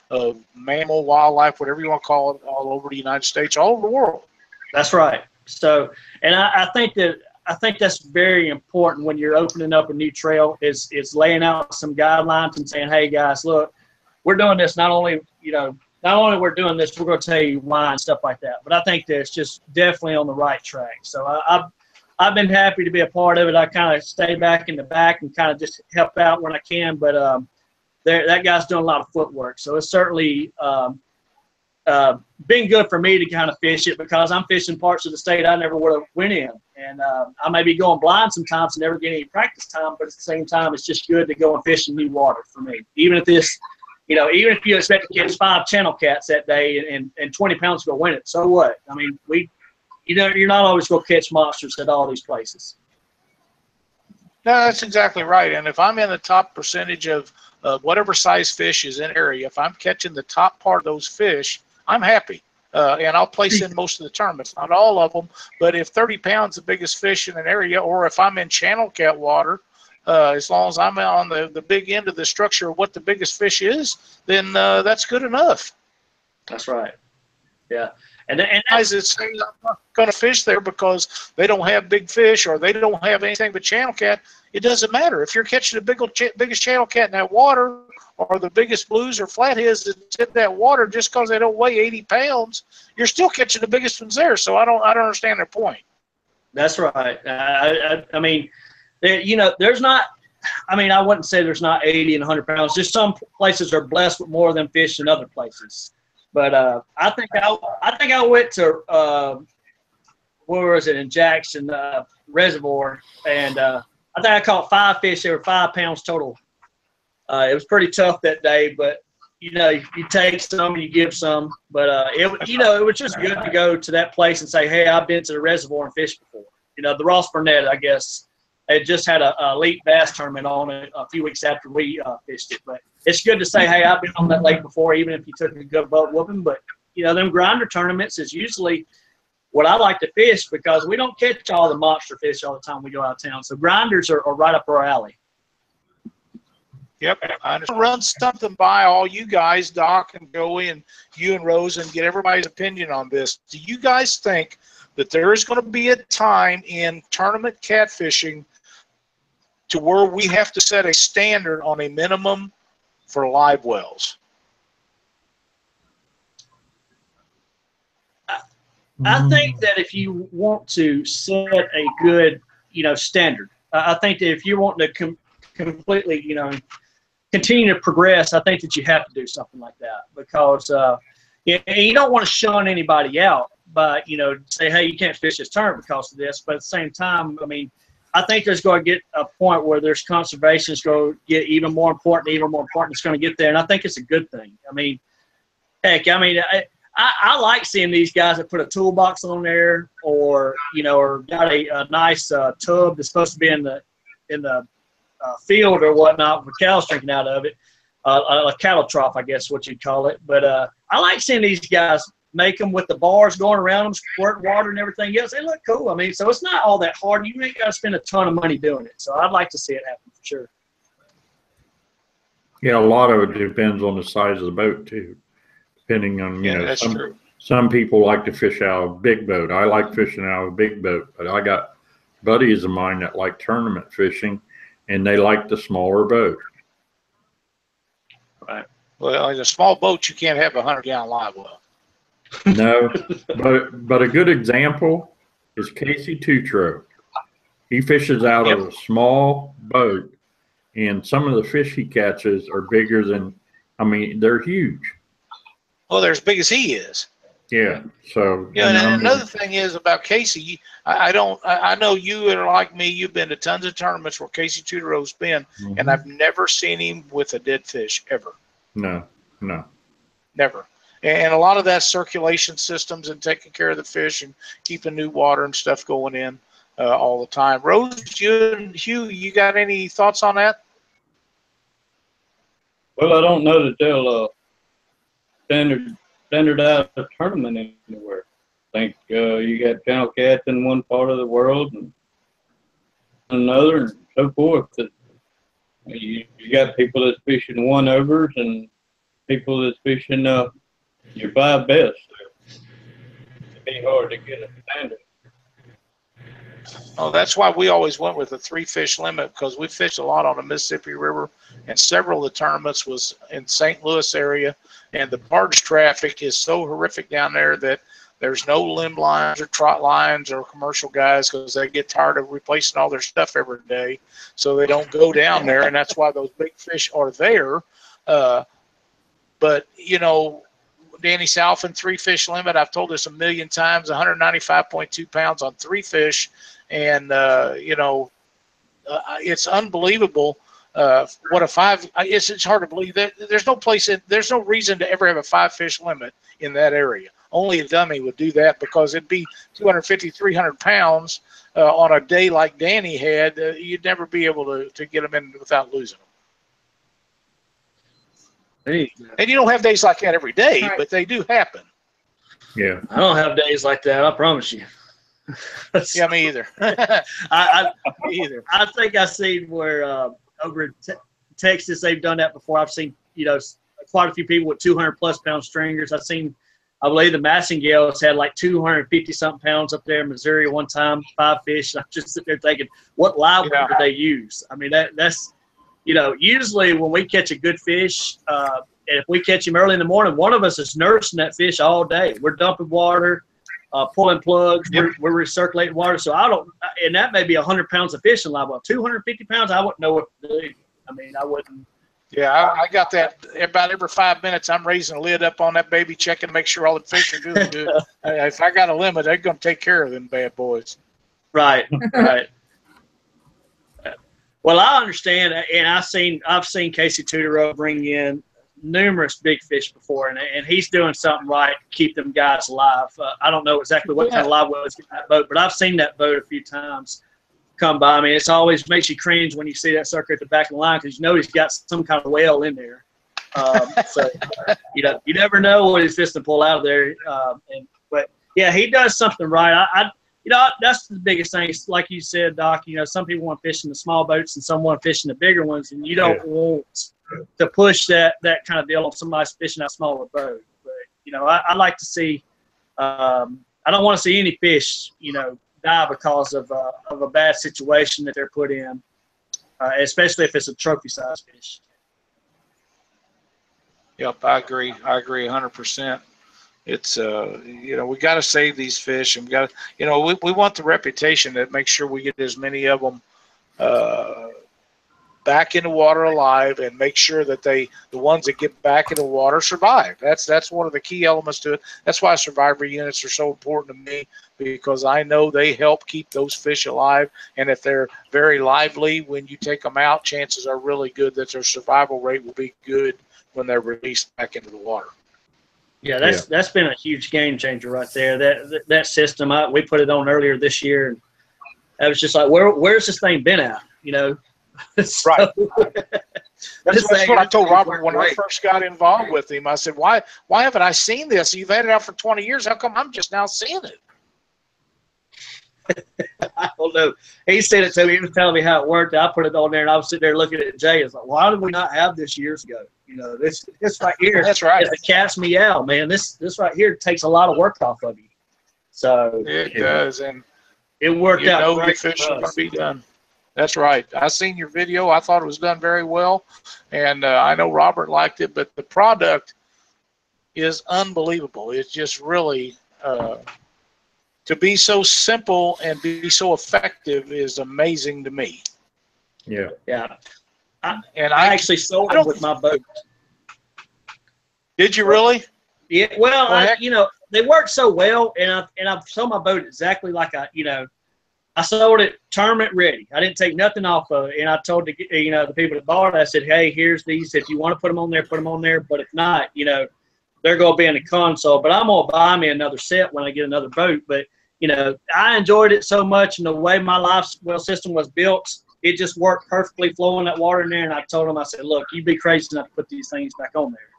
of mammal, wildlife, whatever you want to call it, all over the United States, all over the world. That's right. So, and I think that's very important when you're opening up a new trail is laying out some guidelines and saying, hey guys, look, we're doing this. Not only we're doing this, we're going to tell you why and stuff like that. But I think that it's just definitely on the right track. So I've been happy to be a part of it. I kind of stay back in the back and kind of just help out when I can. But that guy's doing a lot of footwork. So it's certainly been good for me to kind of fish it because I'm fishing parts of the state I never would have went in. And I may be going blind sometimes and never get any practice time, but at the same time, it's just good to go and fish in new water for me. Even if even if you expect to catch 5 channel cats that day and 20 pounds to go win it, so what? I mean, you're not always going to catch monsters at all these places. No, that's exactly right. And if I'm in the top percentage of whatever size fish is in area, if I'm catching the top part of those fish, I'm happy. And I'll place in most of the tournaments, not all of them. But if 30 pounds is the biggest fish in an area, or if I'm in channel cat water, as long as I'm on the big end of the structure of what the biggest fish is, then that's good enough. That's right. Yeah. And guys that say I'm not going to fish there because they don't have big fish or they don't have anything but channel cat, it doesn't matter. If you're catching the biggest channel cat in that water or the biggest blues or flatheads that's in that water, just because they don't weigh 80 pounds, you're still catching the biggest ones there. So I don't understand their point. That's right. I mean, there's not. I mean, I wouldn't say there's not 80 and 100 pounds. Just some places are blessed with more of them fish than other places. But I think I went to where was it in Jackson Reservoir, and I think I caught 5 fish. They were 5 pounds total. It was pretty tough that day, but you take some and you give some. But it was just good to go to that place and say, hey, I've been to the reservoir and fished before. The Ross Burnett, I guess, it just had a elite bass tournament on it a few weeks after we fished it. But it's good to say, hey, I've been on that lake before, even if you took a good boat whooping. But them grinder tournaments is usually what I like to fish because we don't catch all the monster fish all the time we go out of town. So grinders are right up our alley. Yep. I'm going to run something by all you guys, Doc and Joey and you and Rose, and get everybody's opinion on this. Do you guys think that there is going to be a time in tournament catfishing to where we have to set a standard on a minimum for live wells? I think that if you want to set a good, standard, I think that if you want to completely, continue to progress, I think that you have to do something like that because you don't want to shun anybody out by, say, hey, you can't fish this tournament because of this. But at the same time, I mean, I think there's going to get a point where there's conservation is going to get even more important. It's going to get there, and I think it's a good thing. I mean, heck, I like seeing these guys that put a toolbox on there or got a nice tub that's supposed to be in the field or whatnot with cows drinking out of it, a cattle trough, I guess what you'd call it. But I like seeing these guys make them with the bars going around them, squirt water and everything else. They look cool. I mean, so it's not all that hard. You ain't got to spend a ton of money doing it. So I'd like to see it happen for sure. Yeah, a lot of it depends on the size of the boat too, depending on, you know, that's true. Some people like to fish out of a big boat. I like fishing out of a big boat, but I got buddies of mine that like tournament fishing, and they like the smaller boat. Right. Well, in a small boat, you can't have a 100-gallon live well. No, but a good example is Casey Tutro. He fishes out of a small boat, and some of the fish he catches are bigger than, I mean, they're huge. Well, they're as big as he is. Yeah. So Yeah, and another thing is about Casey. I know you are like me. You've been to tons of tournaments where Casey Tutero's been, and I've never seen him with a dead fish ever. No. Never. And a lot of that circulation systems and taking care of the fish and keeping new water and stuff going in all the time. Rose, you and Hugh, you got any thoughts on that? Well, I don't know that they'll standardize a tournament anywhere. I think you got channel cats in one part of the world and another and so forth. You got people that's fishing one overs and people that's fishing your 5 best. It'd be hard to get a standard. Oh, that's why we always went with a 3-fish limit, because we fished a lot on the Mississippi River, and several of the tournaments was in St. Louis area, and the barge traffic is so horrific down there that there's no limb lines or trot lines or commercial guys, because they get tired of replacing all their stuff every day, so they don't go down there, and that's why those big fish are there. But, you know, Danny Salfin, 3-fish limit, I've told this a million times, 195.2 pounds on 3 fish. And, you know, it's unbelievable what a 5, it's hard to believe that there's no reason to ever have a 5-fish limit in that area. Only a dummy would do that, because it'd be 250, 300 pounds on a day like Danny had. You'd never be able to get them in without losing them. And you don't have days like that every day, but they do happen. Yeah. I don't have days like that, I promise you. Yeah, me either. Me either. I think I've seen where over in Texas they've done that before. I've seen, you know, quite a few people with 200+ pound stringers. I've seen, I believe the Massengales had like 250-something pounds up there in Missouri one time, 5 fish. And I'm just sitting there thinking, what live well do they use? I mean, that's, you know, usually when we catch a good fish, and if we catch him early in the morning, one of us is nursing that fish all day. We're dumping water, pulling plugs, we're recirculating water. So I don't, and that may be 100 pounds of fish in live well. 250 pounds, I wouldn't know what to do. I mean, I wouldn't. Yeah, I got that about every 5 minutes. I'm raising a lid up on that baby, checking to make sure all the fish are doing good. If I got a limit, they're going to take care of them bad boys. Right, right. Well, I understand, and I've seen Casey Tutero bring in numerous big fish before, and he's doing something right to keep them guys alive. I don't know exactly what kind of live well is in that boat, but I've seen that boat a few times come by. I mean, it's always makes you cringe when you see that sucker at the back of the line, because you know he's got some kind of whale in there. So you never know what he's just to pull out of there. But yeah, he does something right. You know, that's the biggest thing. Like you said, Doc, you know, some people want to fish in the small boats and some want to fish in the bigger ones, and you don't want to push that kind of deal on somebody fishing that smaller boat. But, you know, I like to see I don't want to see any fish, you know, die because of a bad situation that they're put in, especially if it's a trophy-sized fish. Yep, I agree 100%. It's you know, we got to save these fish, and we got to, you know, we want the reputation that makes sure we get as many of them back in the water alive, and make sure that the ones that get back in the water survive. That's one of the key elements to it. That's why survivor units are so important to me, because I know they help keep those fish alive, and if they're very lively when you take them out, chances are really good that their survival rate will be good when they're released back into the water. Yeah, that's been a huge game changer right there. That system, we put it on earlier this year, and I was just like, where's this thing been at? You know, Right. That's what I told Robert when I first got involved with him. I said, why haven't I seen this? You've had it out for 20 years. How come I'm just now seeing it? I don't know. He said it to me. He was telling me how it worked. I put it on there, and I was sitting there looking at Jay. It's like, why did we not have this years ago? You know, this right here. That's right. Is a cat's meow, man. This right here takes a lot of work off of you. So it does, and it worked out. Your fish are going to be done. That's right. I seen your video. I thought it was done very well, and I know Robert liked it. But the product is unbelievable. It's just really. To be so simple and be so effective is amazing to me. Yeah. Yeah. I actually sold them with my boat. Did you really? Yeah. Well, you know, they worked so well, and I sold my boat exactly like I sold it tournament ready. I didn't take nothing off of it, and I told the people that bought it, I said, hey, here's these. If you want to put them on there, put them on there. But if not, you know, they're going to be in the console. But I'm going to buy me another set when I get another boat. But you know, I enjoyed it so much, and the way my life well system was built, it just worked perfectly, flowing that water in there. And I told him, I said, look, you'd be crazy not to put these things back on there.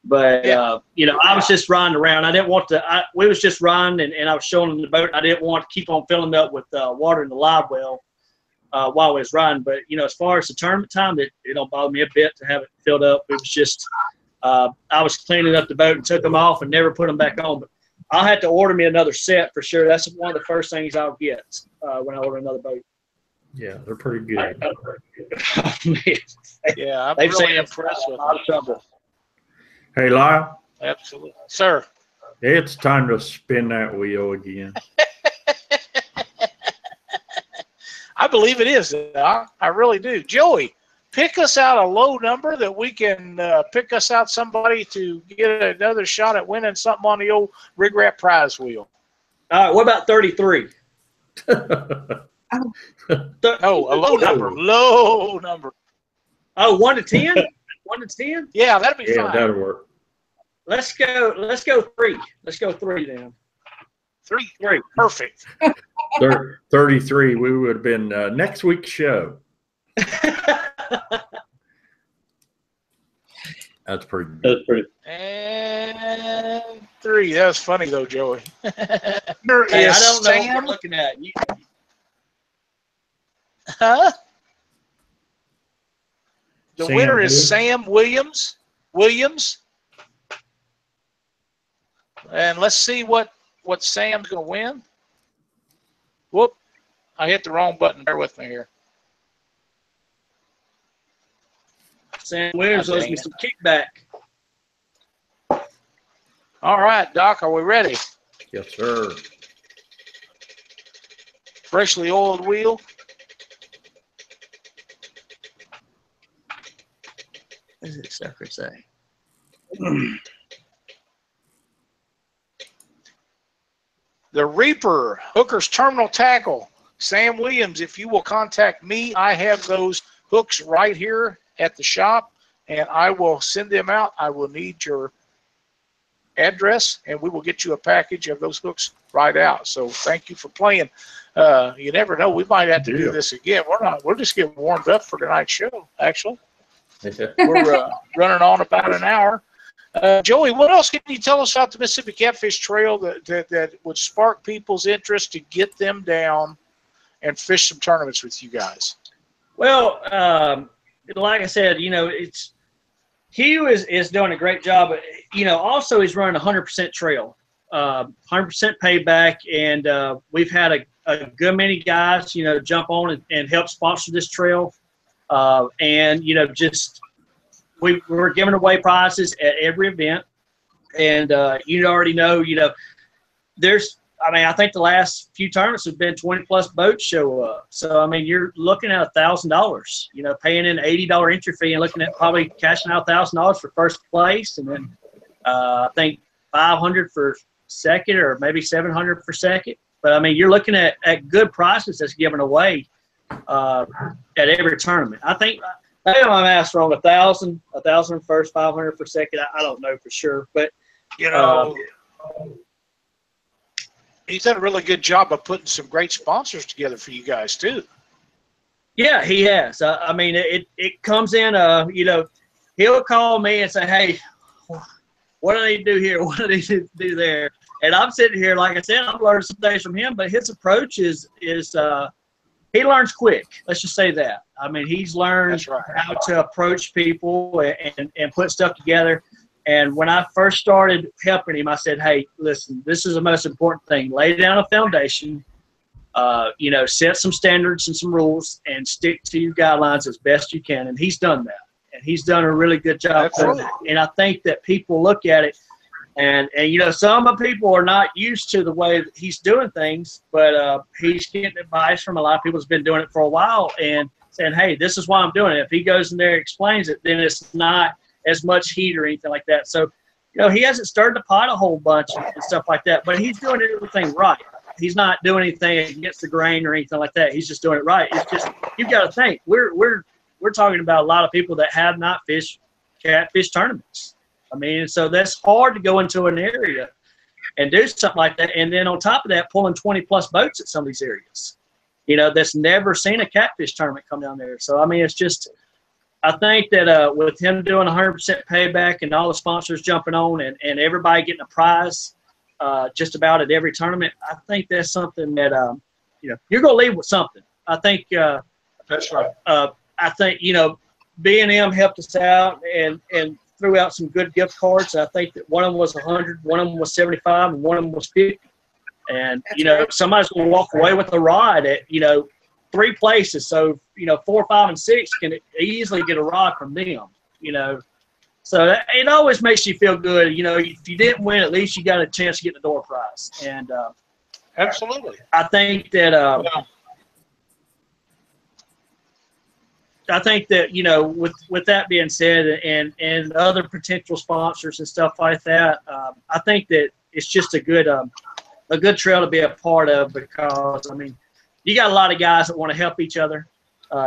But, you know, I was just riding around. I didn't want to we was just riding, and I was showing them the boat. I didn't want to keep on filling up with water in the live well while I was riding. But, you know, as far as the tournament time, it don't bother me a bit to have it filled up. It was just I was cleaning up the boat and took them off and never put them back on. But I'll have to order me another set for sure. That's one of the first things I'll get when I order another boat. Yeah, they're pretty good. Yeah, I'm They've really impressed with them. Hey, Lyle. Absolutely. Sir. It's time to spin that wheel again. I believe it is, Doc. I really do. Joey, pick us out a low number that we can pick us out somebody to get another shot at winning something on the old RigRap prize wheel. All right, what about 33? No, a low number. Low number. Oh, 1 to 10? 1 to 10? Yeah, that'd be fine. Yeah, that'll work. Let's go 3. Let's go 3 then. 3. Perfect. 33, we would have been next week's show. That's pretty good. That's pretty. And 3. That was funny though, Joey. Hey, I don't know what we're looking at. Huh? The Sam winner is who? Sam Williams. And let's see what Sam's going to win. Whoop. I hit the wrong button. Bear with me here. Sam Williams owes me some kickback. All right, Doc, are we ready? Yes, sir. Freshly oiled wheel. What does it sucker say? The Reaper, Hooker's Terminal Tackle. Sam Williams, if you will contact me, I have those hooks right here at the shop, and I will send them out. I will need your address, and we will get you a package of those hooks right out. So thank you for playing. You never know. We might have to do this again. We're just getting warmed up for tonight's show, actually. We're running on about an hour. Joey, what else can you tell us about the Mississippi Catfish Trail that would spark people's interest to get them down and fish some tournaments with you guys? Well, like I said, you know, Hugh is doing a great job. You know, also he's running 100% trail, 100% payback, and we've had a good many guys, you know, jump on and help sponsor this trail, and you know, just we're giving away prizes at every event, and you already know, you know, I think the last few tournaments have been 20+ boats show up. So, I mean, you're looking at $1,000, you know, paying an $80 entry fee and looking at probably cashing out $1,000 for first place. And then I think $500 for second, or maybe $700 for second. But, I mean, you're looking at good prizes that's given away at every tournament. I think maybe I'm asked wrong, $1,000 first, $500 for second. I don't know for sure. But, you know, he's done a really good job of putting some great sponsors together for you guys too. Yeah, he has. I mean, it comes in. You know, he'll call me and say, "Hey, what do they do here? What do they do there?" And I'm sitting here, like I said, I'm learning some things from him. But his approach is he learns quick. Let's just say that. I mean, he's learned how to approach people and put stuff together. And when I first started helping him, I said, "Hey, listen, this is the most important thing. Lay down a foundation. You know, set some standards and some rules and stick to your guidelines as best you can." And he's done that. And he's done a really good job. And I think that people look at it and you know, some of the people are not used to the way that he's doing things, but he's getting advice from a lot of people who's been doing it for a while and saying, "Hey, this is why I'm doing it." If he goes in there and explains it, then it's not as much heat or anything like that. So, you know, he hasn't stirred the pot a whole bunch and stuff like that, but he's doing everything right. He's not doing anything against the grain or anything like that. He's just doing it right. It's just, you've got to think, we're talking about a lot of people that have not fished catfish tournaments. I mean, so that's hard to go into an area and do something like that. And then on top of that, pulling 20-plus boats at some of these areas, you know, that's never seen a catfish tournament come down there. So, I mean, it's just, I think that with him doing 100% payback and all the sponsors jumping on and everybody getting a prize just about at every tournament, I think that's something that, you know, you're going to leave with something. I think that's right. I think, you know, B&M helped us out and threw out some good gift cards. I think that one of them was 100, one of them was 75, and one of them was 50. And, you know, somebody's going to walk away with a rod at, you know, 3 places. So, you know, 4, 5, and 6 can easily get a rod from them, you know. So it always makes you feel good. You know, if you didn't win, at least you got a chance to get the door prize. And absolutely. I think that you know, with that being said, and other potential sponsors and stuff like that, I think that it's just a good trail to be a part of, because I mean, you got a lot of guys that want to help each other.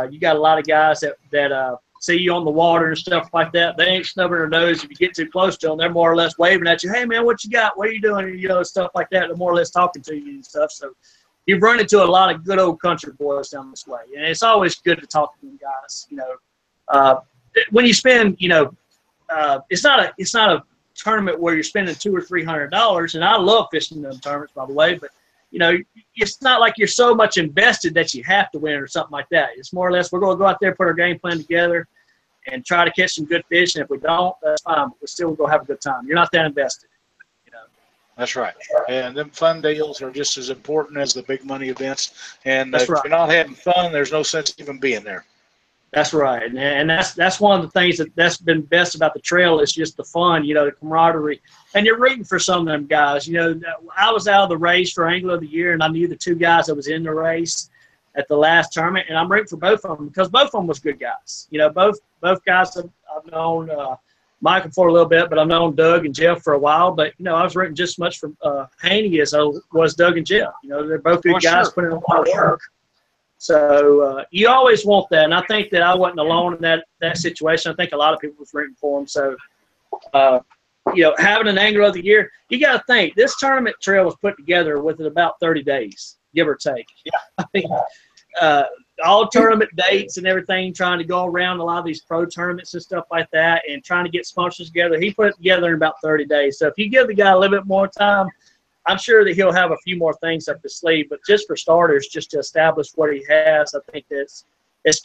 You got a lot of guys that see you on the water and stuff like that. They ain't snubbing their nose if you get too close to them. They're more or less waving at you. "Hey man, what you got? What are you doing?" You know, stuff like that. They're more or less talking to you and stuff. So you've run into a lot of good old country boys down this way, and it's always good to talk to them guys. You know, when you spend, you know, it's not a tournament where you're spending $200 or $300. And I love fishing them tournaments, by the way, but you know, it's not like you're so much invested that you have to win or something like that. It's more or less, we're going to go out there, put our game plan together, and try to catch some good fish. And if we don't, that's fine. But we're still going to go have a good time. You're not that invested. You know. That's right. And them fun deals are just as important as the big money events. And that's if you're not having fun, there's no sense even being there. That's right. And that's one of the things that's been best about the trail is just the fun, you know, the camaraderie. And you're rooting for some of them guys. You know, I was out of the race for Angler of the Year, and I knew the 2 guys that was in the race at the last tournament, and I'm rooting for both of them because both of them was good guys. You know, both guys I've known Michael for a little bit, but I've known Doug and Jeff for a while. But, you know, I was rooting just as much for Haney as I was Doug and Jeff. You know, they're both good guys putting in a lot of work. So you always want that, and I think that I wasn't alone in that situation. I think a lot of people was rooting for him. So, you know, having an Angler of the Year, you got to think this tournament trail was put together within about 30 days, give or take. Yeah, I mean, all tournament dates and everything, trying to go around a lot of these pro tournaments and stuff like that, and trying to get sponsors together. He put it together in about 30 days. So if you give the guy a little bit more time, I'm sure that he'll have a few more things up his sleeve, but just for starters, just to establish what he has, I think it's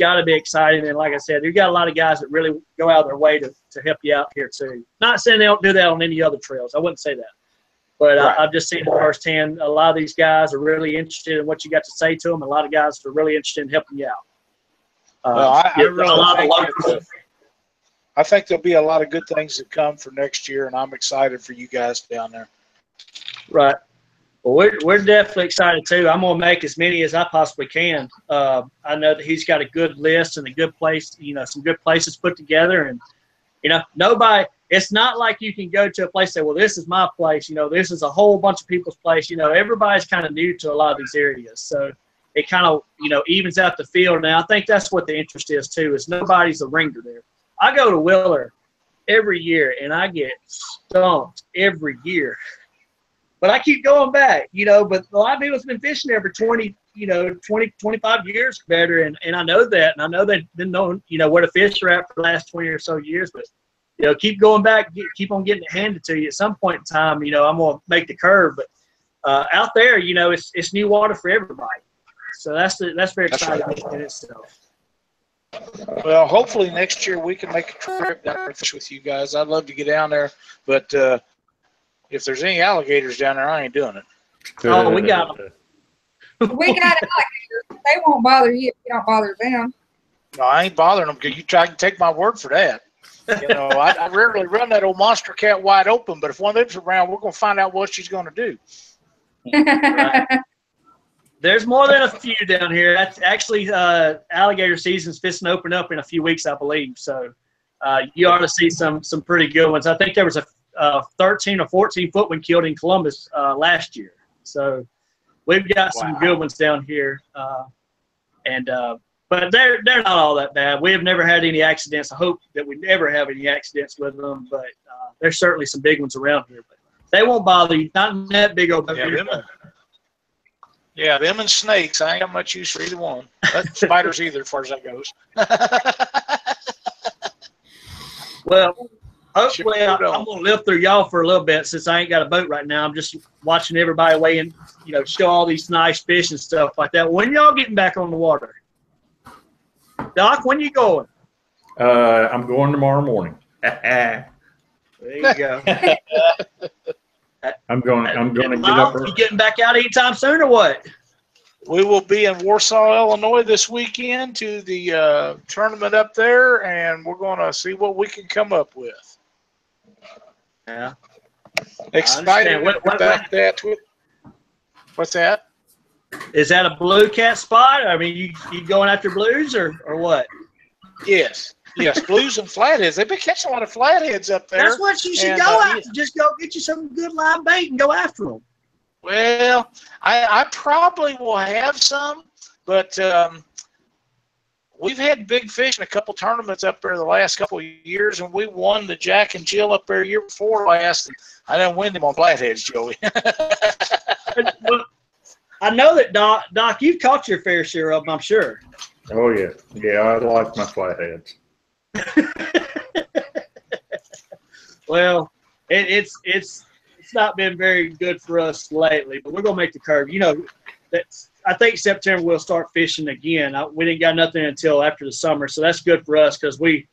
got to be exciting. And like I said, you've got a lot of guys that really go out of their way to help you out here too. Not saying they don't do that on any other trails. I wouldn't say that. But right. I've just seen it firsthand. A lot of these guys are really interested in what you got to say to them. A lot of guys are really interested in helping you out. Well, I think there'll be a lot of good things that come for next year, and I'm excited for you guys down there. Right. Well, we're definitely excited too. I'm going to make as many as I possibly can. I know that he's got a good list and a good place, you know, some good places put together. And, you know, it's not like you can go to a place and say, well, this is my place. You know, this is a whole bunch of people's place. You know, everybody's kind of new to a lot of these areas. So it kind of, you know, evens out the field. Now, I think that's what the interest is too, is nobody's a ringer there. I go to Willer every year, and I get stumped every year. But I keep going back, you know, but a lot of people have been fishing there for 20, 20, 25 years better, and I know that, and I know they've been knowing, where the fish are at for the last 20 or so years, but keep going back, keep on getting it handed to you. At some point in time, I'm gonna make the curve, but out there, it's new water for everybody, so that's very exciting in itself. Well, hopefully next year we can make a trip down there and fish with you guys. I'd love to get down there, but if there's any alligators down there, I ain't doing it. Oh, we got them. We got alligators. They won't bother you if you don't bother them. No, I ain't bothering them because you try to take my word for that. I rarely run that old monster cat wide open, but if one of them's around, we're going to find out what she's going to do. Right. There's more than a few down here. That's actually alligator season's fixing to open up in a few weeks, I believe. So you ought to see some pretty good ones. I think there was a 13 or 14 foot one killed in Columbus last year. So we've got some good ones down here, but they're not all that bad. We have never had any accidents. I hope that we never have any accidents with them, but there's certainly some big ones around here. But they won't bother you. Not in that big old. Yeah, them and snakes. I ain't got much use for either one. Spiders either, as far as that goes. Well, hopefully I'm going to live through y'all for a little bit since I ain't got a boat right now. I'm just watching everybody weigh in, show all these nice fish and stuff like that. When y'all getting back on the water? Doc, when you going? I'm going tomorrow morning. There you go. I'm going to get up early. You getting back out anytime soon or what? We will be in Warsaw, Illinois this weekend to the tournament up there, and we're going to see what we can come up with. Yeah. Excited about that. What's that? Is that a blue cat spot? I mean, you going after blues or what? Yes. Yes, blues and flatheads. They've been catching a lot of flatheads up there. That's what you should go after. Yeah. Just go get you some good live bait and go after them. Well, I probably will have some, but we've had big fish in a couple tournaments up there the last couple of years, and we won the Jack and Jill up there year before last. And I didn't win them on flatheads, Joey. I know that, Doc, you've caught your fair share of them, I'm sure. Oh, yeah. Yeah, I like my flatheads. Well, it's not been very good for us lately, but we're gonna make the curve. I think September we'll start fishing again. We didn't got nothing until after the summer, so that's good for us because we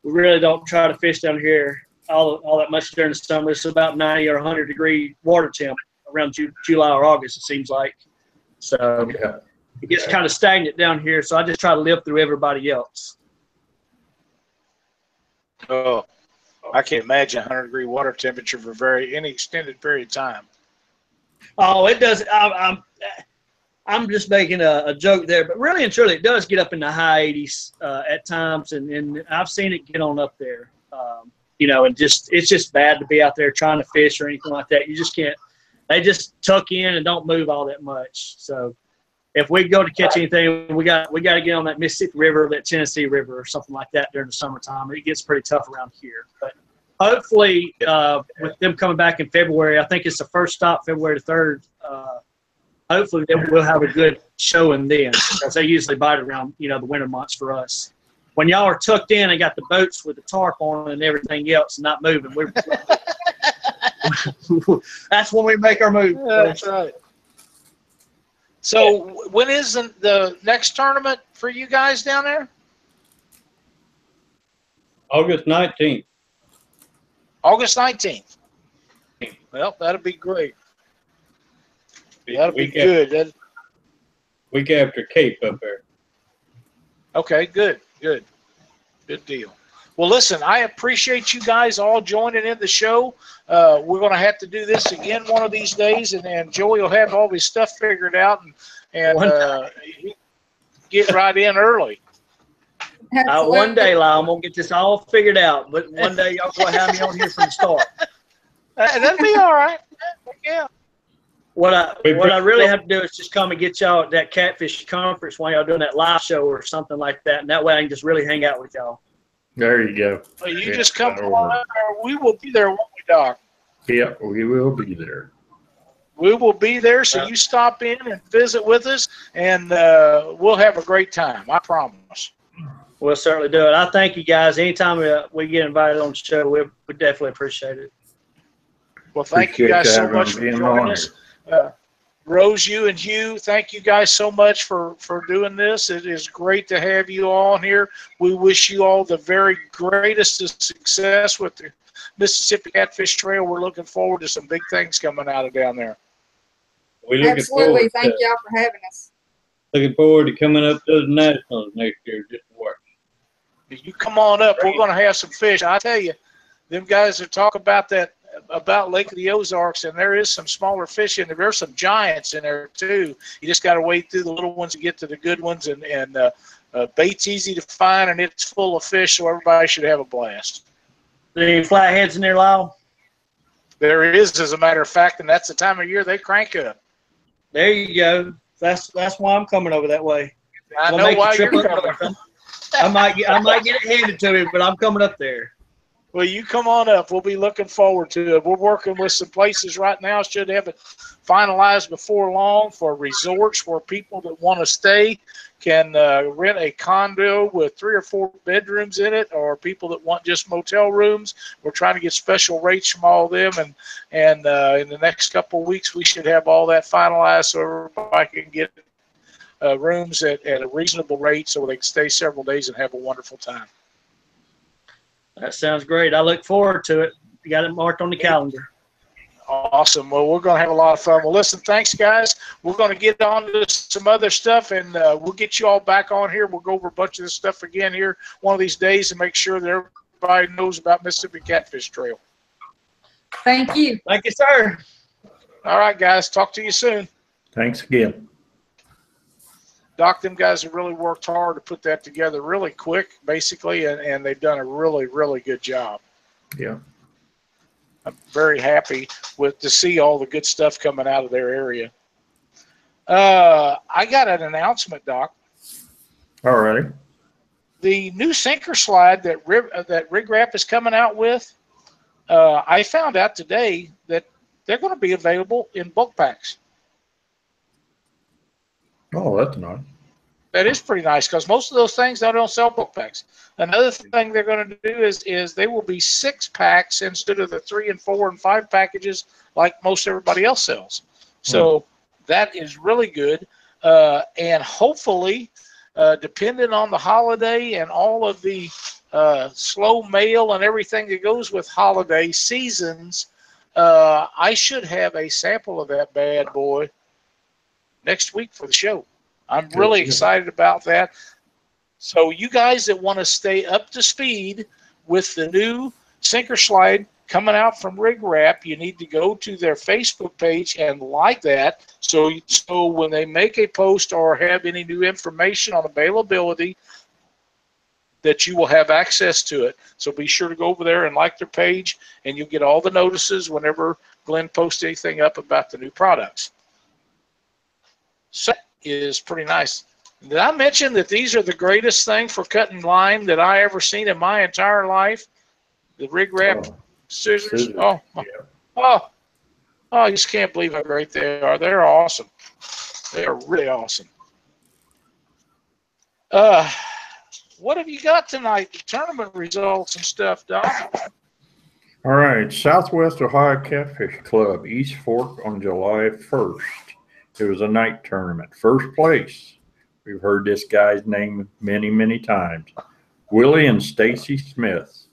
really don't try to fish down here all that much during the summer. It's about 90 or 100 degree water temp around July or August, it seems like. So yeah. It gets kind of stagnant down here, so I just try to live through everybody else. Oh, I can't imagine 100-degree water temperature for any extended period of time. Oh, it does. I'm just making a joke there, but really and truly, it does get up in the high 80s at times, and I've seen it get on up there. And it's just bad to be out there trying to fish or anything like that. You just can't. They just tuck in and don't move all that much. So if we go to catch anything, we got to get on that Mississippi River, that Tennessee River, or something like that during the summertime. It gets pretty tough around here. But hopefully, with them coming back in February, I think it's the first stop, February the 3rd. Hopefully, we'll have a good showing then, because they usually bite around, the winter months for us. When y'all are tucked in and got the boats with the tarp on and everything else and not moving, that's when we make our move. That's right. So when is the next tournament for you guys down there? August 19th. August 19th. Well, that'll be great. That'll be good. Week after Cape up there. Okay, good deal. Well, listen, I appreciate you guys all joining in the show. We're going to have to do this again one of these days, and Joey will have all his stuff figured out and get right in early. One day, Lyle, I'm going to get this all figured out, but one day y'all going to have me on here from the start. That'll be all right. Yeah. What I really have to do is just come and get y'all at that Catfish conference while y'all doing that live show or something like that, and that way I can just really hang out with y'all. There you go. Well, you just come on. We will be there, won't we, Doc? Yeah, we will be there. We will be there, so you stop in and visit with us, and we'll have a great time. I promise. We'll certainly do it. I thank you guys. Anytime we get invited on the show, we definitely appreciate it. Well, thank you guys so much for joining us. Rose, you and Hugh, thank you guys so much for doing this. It is great to have you all here. We wish you all the very greatest of success with the Mississippi Catfish Trail. We're looking forward to some big things coming out of down there. Absolutely. Thank y'all for having us. Looking forward to coming up to the Nationals next year just to watch. You come on up. We're going to have some fish. I tell you, them guys are talking about Lake of the Ozarks, and there is some smaller fish in there. There's some giants in there too. You just got to wade through the little ones to get to the good ones, and bait's easy to find, and it's full of fish, so everybody should have a blast. Any flatheads in there, Lyle? There is, as a matter of fact, and that's the time of year they crank up. There you go. That's why I'm coming over that way. I know why you're coming. I might get it handed to me, but I'm coming up there. Well, you come on up. We'll be looking forward to it. We're working with some places right now. Should have it finalized before long for resorts where people that want to stay can rent a condo with 3 or 4 bedrooms in it, or people that want just motel rooms. We're trying to get special rates from all of them, and in the next couple of weeks we should have all that finalized so everybody can get rooms at a reasonable rate so they can stay several days and have a wonderful time. That sounds great. I look forward to it. You got it marked on the calendar. Awesome. Well, we're going to have a lot of fun. Well, listen, thanks, guys. We're going to get on to some other stuff, and we'll get you all back on here. We'll go over a bunch of this stuff again here one of these days and make sure that everybody knows about Mississippi Catfish Trail. Thank you. Thank you, sir. All right, guys. Talk to you soon. Thanks again. Doc, them guys have really worked hard to put that together really quick, basically, and they've done a really, really good job. Yeah. I'm very happy to see all the good stuff coming out of their area. I got an announcement, Doc. All righty. The new sinker slide that RigRap is coming out with, I found out today that they're going to be available in bulk packs. Oh, that's nice. That is pretty nice because most of those things they don't sell bulk packs. Another thing they're going to do is they will be 6 packs instead of the 3 and 4 and 5 packages like most everybody else sells. So that is really good. And hopefully, depending on the holiday and all of the slow mail and everything that goes with holiday seasons, I should have a sample of that bad boy next week for the show. I'm really excited about that. So you guys that want to stay up to speed with the new sinker slide coming out from RigRap, you need to go to their Facebook page and like that. So when they make a post or have any new information on availability, that you will have access to it. So be sure to go over there and like their page, and you'll get all the notices whenever Glenn posts anything up about the new products. So is pretty nice. Did I mention that these are the greatest thing for cutting line that I ever seen in my entire life? The RigRap scissors. Oh, yeah. I just can't believe how great they are. They're awesome. They are really awesome. What have you got tonight? The tournament results and stuff, Doc. All right. Southwest Ohio Catfish Club, East Fork on July 1st. It was a night tournament. First place, we've heard this guy's name many, many times. Willie and Stacy Smith,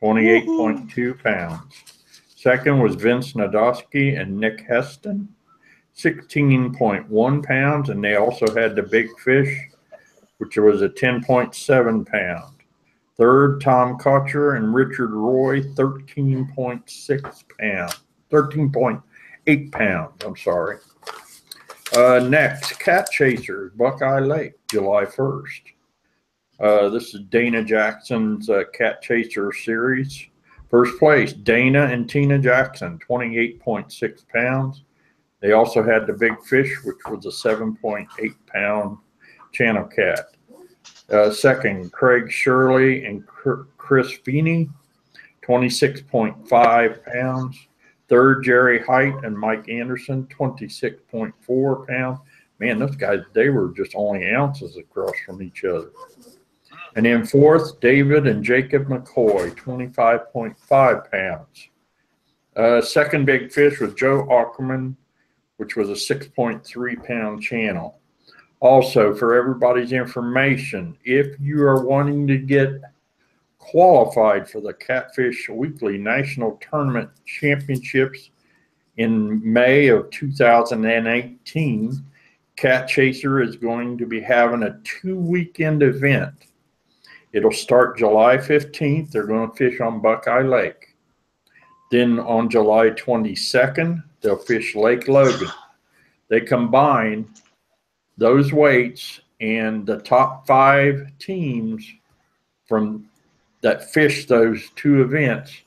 28.2 pounds. Second was Vince Nadosky and Nick Heston, 16.1 pounds. And they also had the big fish, which was a 10.7 pound. Third, Tom Kotcher and Richard Roy, 13.6 pounds. 13.8 pounds, I'm sorry. Next, Cat Chasers, Buckeye Lake, July 1st. This is Dana Jackson's Cat Chaser series. First place, Dana and Tina Jackson, 28.6 pounds. They also had the big fish, which was a 7.8 pound channel cat. Second, Craig Shirley and Chris Feeney, 26.5 pounds. Third, Jerry Height and Mike Anderson, 26.4 pounds. Man, those guys, they were just only ounces across from each other. And then fourth, David and Jacob McCoy, 25.5 pounds. Second big fish was Joe Ackerman, which was a 6.3 pound channel. Also, for everybody's information, if you are wanting to get qualified for the Catfish Weekly National Tournament Championships in May of 2018, Cat Chaser is going to be having a 2-weekend event. It'll start July 15th. They're going to fish on Buckeye Lake. Then on July 22nd, they'll fish Lake Logan. They combine those weights, and the top 5 teams from that fish those 2 events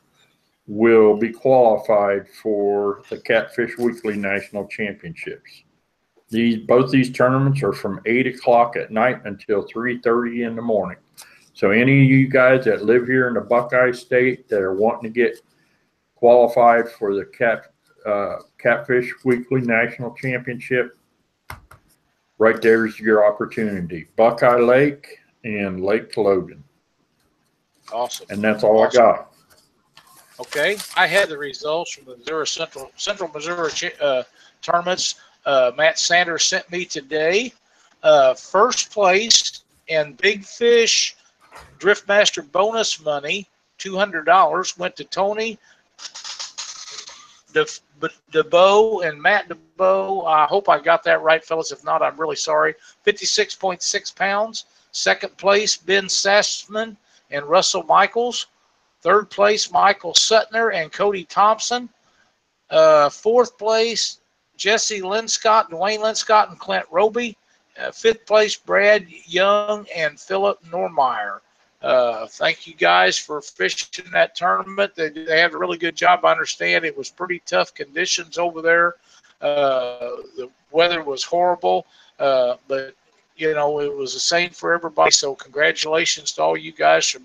will be qualified for the Catfish Weekly National Championships. Both these tournaments are from 8 o'clock at night until 3:30 in the morning. So any of you guys that live here in the Buckeye State that are wanting to get qualified for the Catfish Weekly National Championship, right there's your opportunity. Buckeye Lake and Lake Logan. Awesome. And that's all I got. Okay. I had the results from the Missouri Central Missouri tournaments. Matt Sanders sent me today. First place in Big Fish Driftmaster bonus money, $200, went to Tony DeBow and Matt DeBow. I hope I got that right, fellas. If not, I'm really sorry. 56.6 pounds. Second place, Ben Sassman and Russell Michaels. Third place, Michael Suttner and Cody Thompson. Fourth place, Jesse Linscott, Dwayne Linscott and Clint Roby. Fifth place, Brad Young and Philip Normeyer. Thank you guys for fishing that tournament. They had a really good job. I understand it was pretty tough conditions over there. The weather was horrible, but you know, it was the same for everybody. So congratulations to all you guys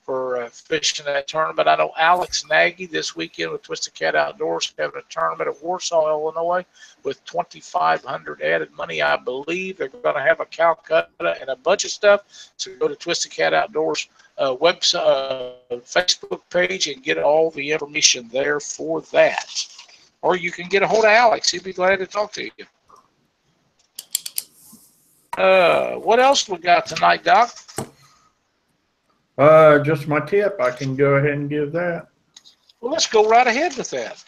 for fishing that tournament. I know Alex Nagy this weekend with Twisted Cat Outdoors having a tournament at Warsaw, Illinois, with $2,500 added money. I believe they're going to have a Calcutta and a bunch of stuff. So go to Twisted Cat Outdoors website, Facebook page, and get all the information there for that. Or you can get a hold of Alex. He'd be glad to talk to you. What else we got tonight, Doc? Just my tip. I can go ahead and give that. Well, let's go right ahead with that.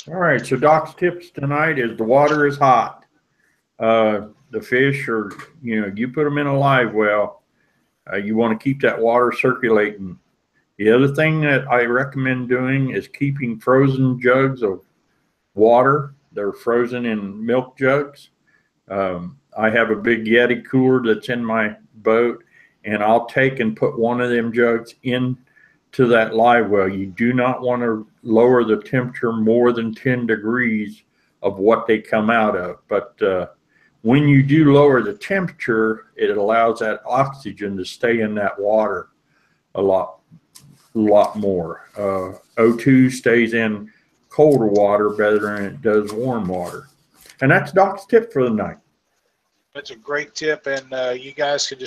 All right. So Doc's tips tonight is the water is hot. The fish are, you know, you put them in a live well. You want to keep that water circulating. The other thing that I recommend doing is keeping frozen jugs of water. They're frozen in milk jugs. I have a big Yeti cooler that's in my boat, and I'll take and put one of them jugs into that live well. You do not want to lower the temperature more than 10 degrees of what they come out of. But when you do lower the temperature, it allows that oxygen to stay in that water a lot more. O2 stays in colder water better than it does warm water. And that's Doc's tip for the night. That's a great tip, and you guys can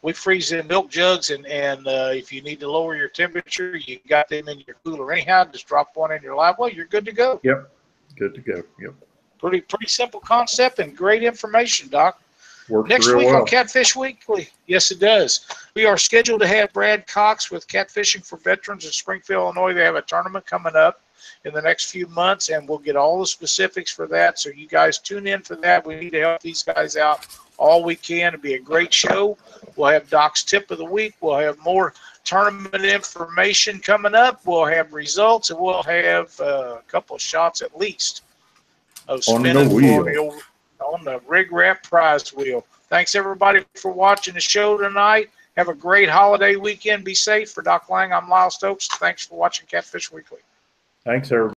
we freeze in milk jugs, and if you need to lower your temperature, you got them in your cooler anyhow. Just drop one in your live well, you're good to go. Yep, good to go. Yep. Pretty simple concept and great information, Doc. Works Next real week well. on Catfish Weekly, yes, it does. We are scheduled to have Brad Cox with Catfishing for Veterans in Springfield, Illinois. They have a tournament coming up in the next few months, and we'll get all the specifics for that. So you guys tune in for that. We need to help these guys out all we can. It'll be a great show. We'll have Doc's tip of the week. We'll have more tournament information coming up. We'll have results, and we'll have a couple of shots at least of spinning on the RigRap prize wheel. Thanks, everybody, for watching the show tonight. Have a great holiday weekend. Be safe. For Doc Lang, I'm Lyle Stokes. Thanks for watching Catfish Weekly. Thanks, everybody.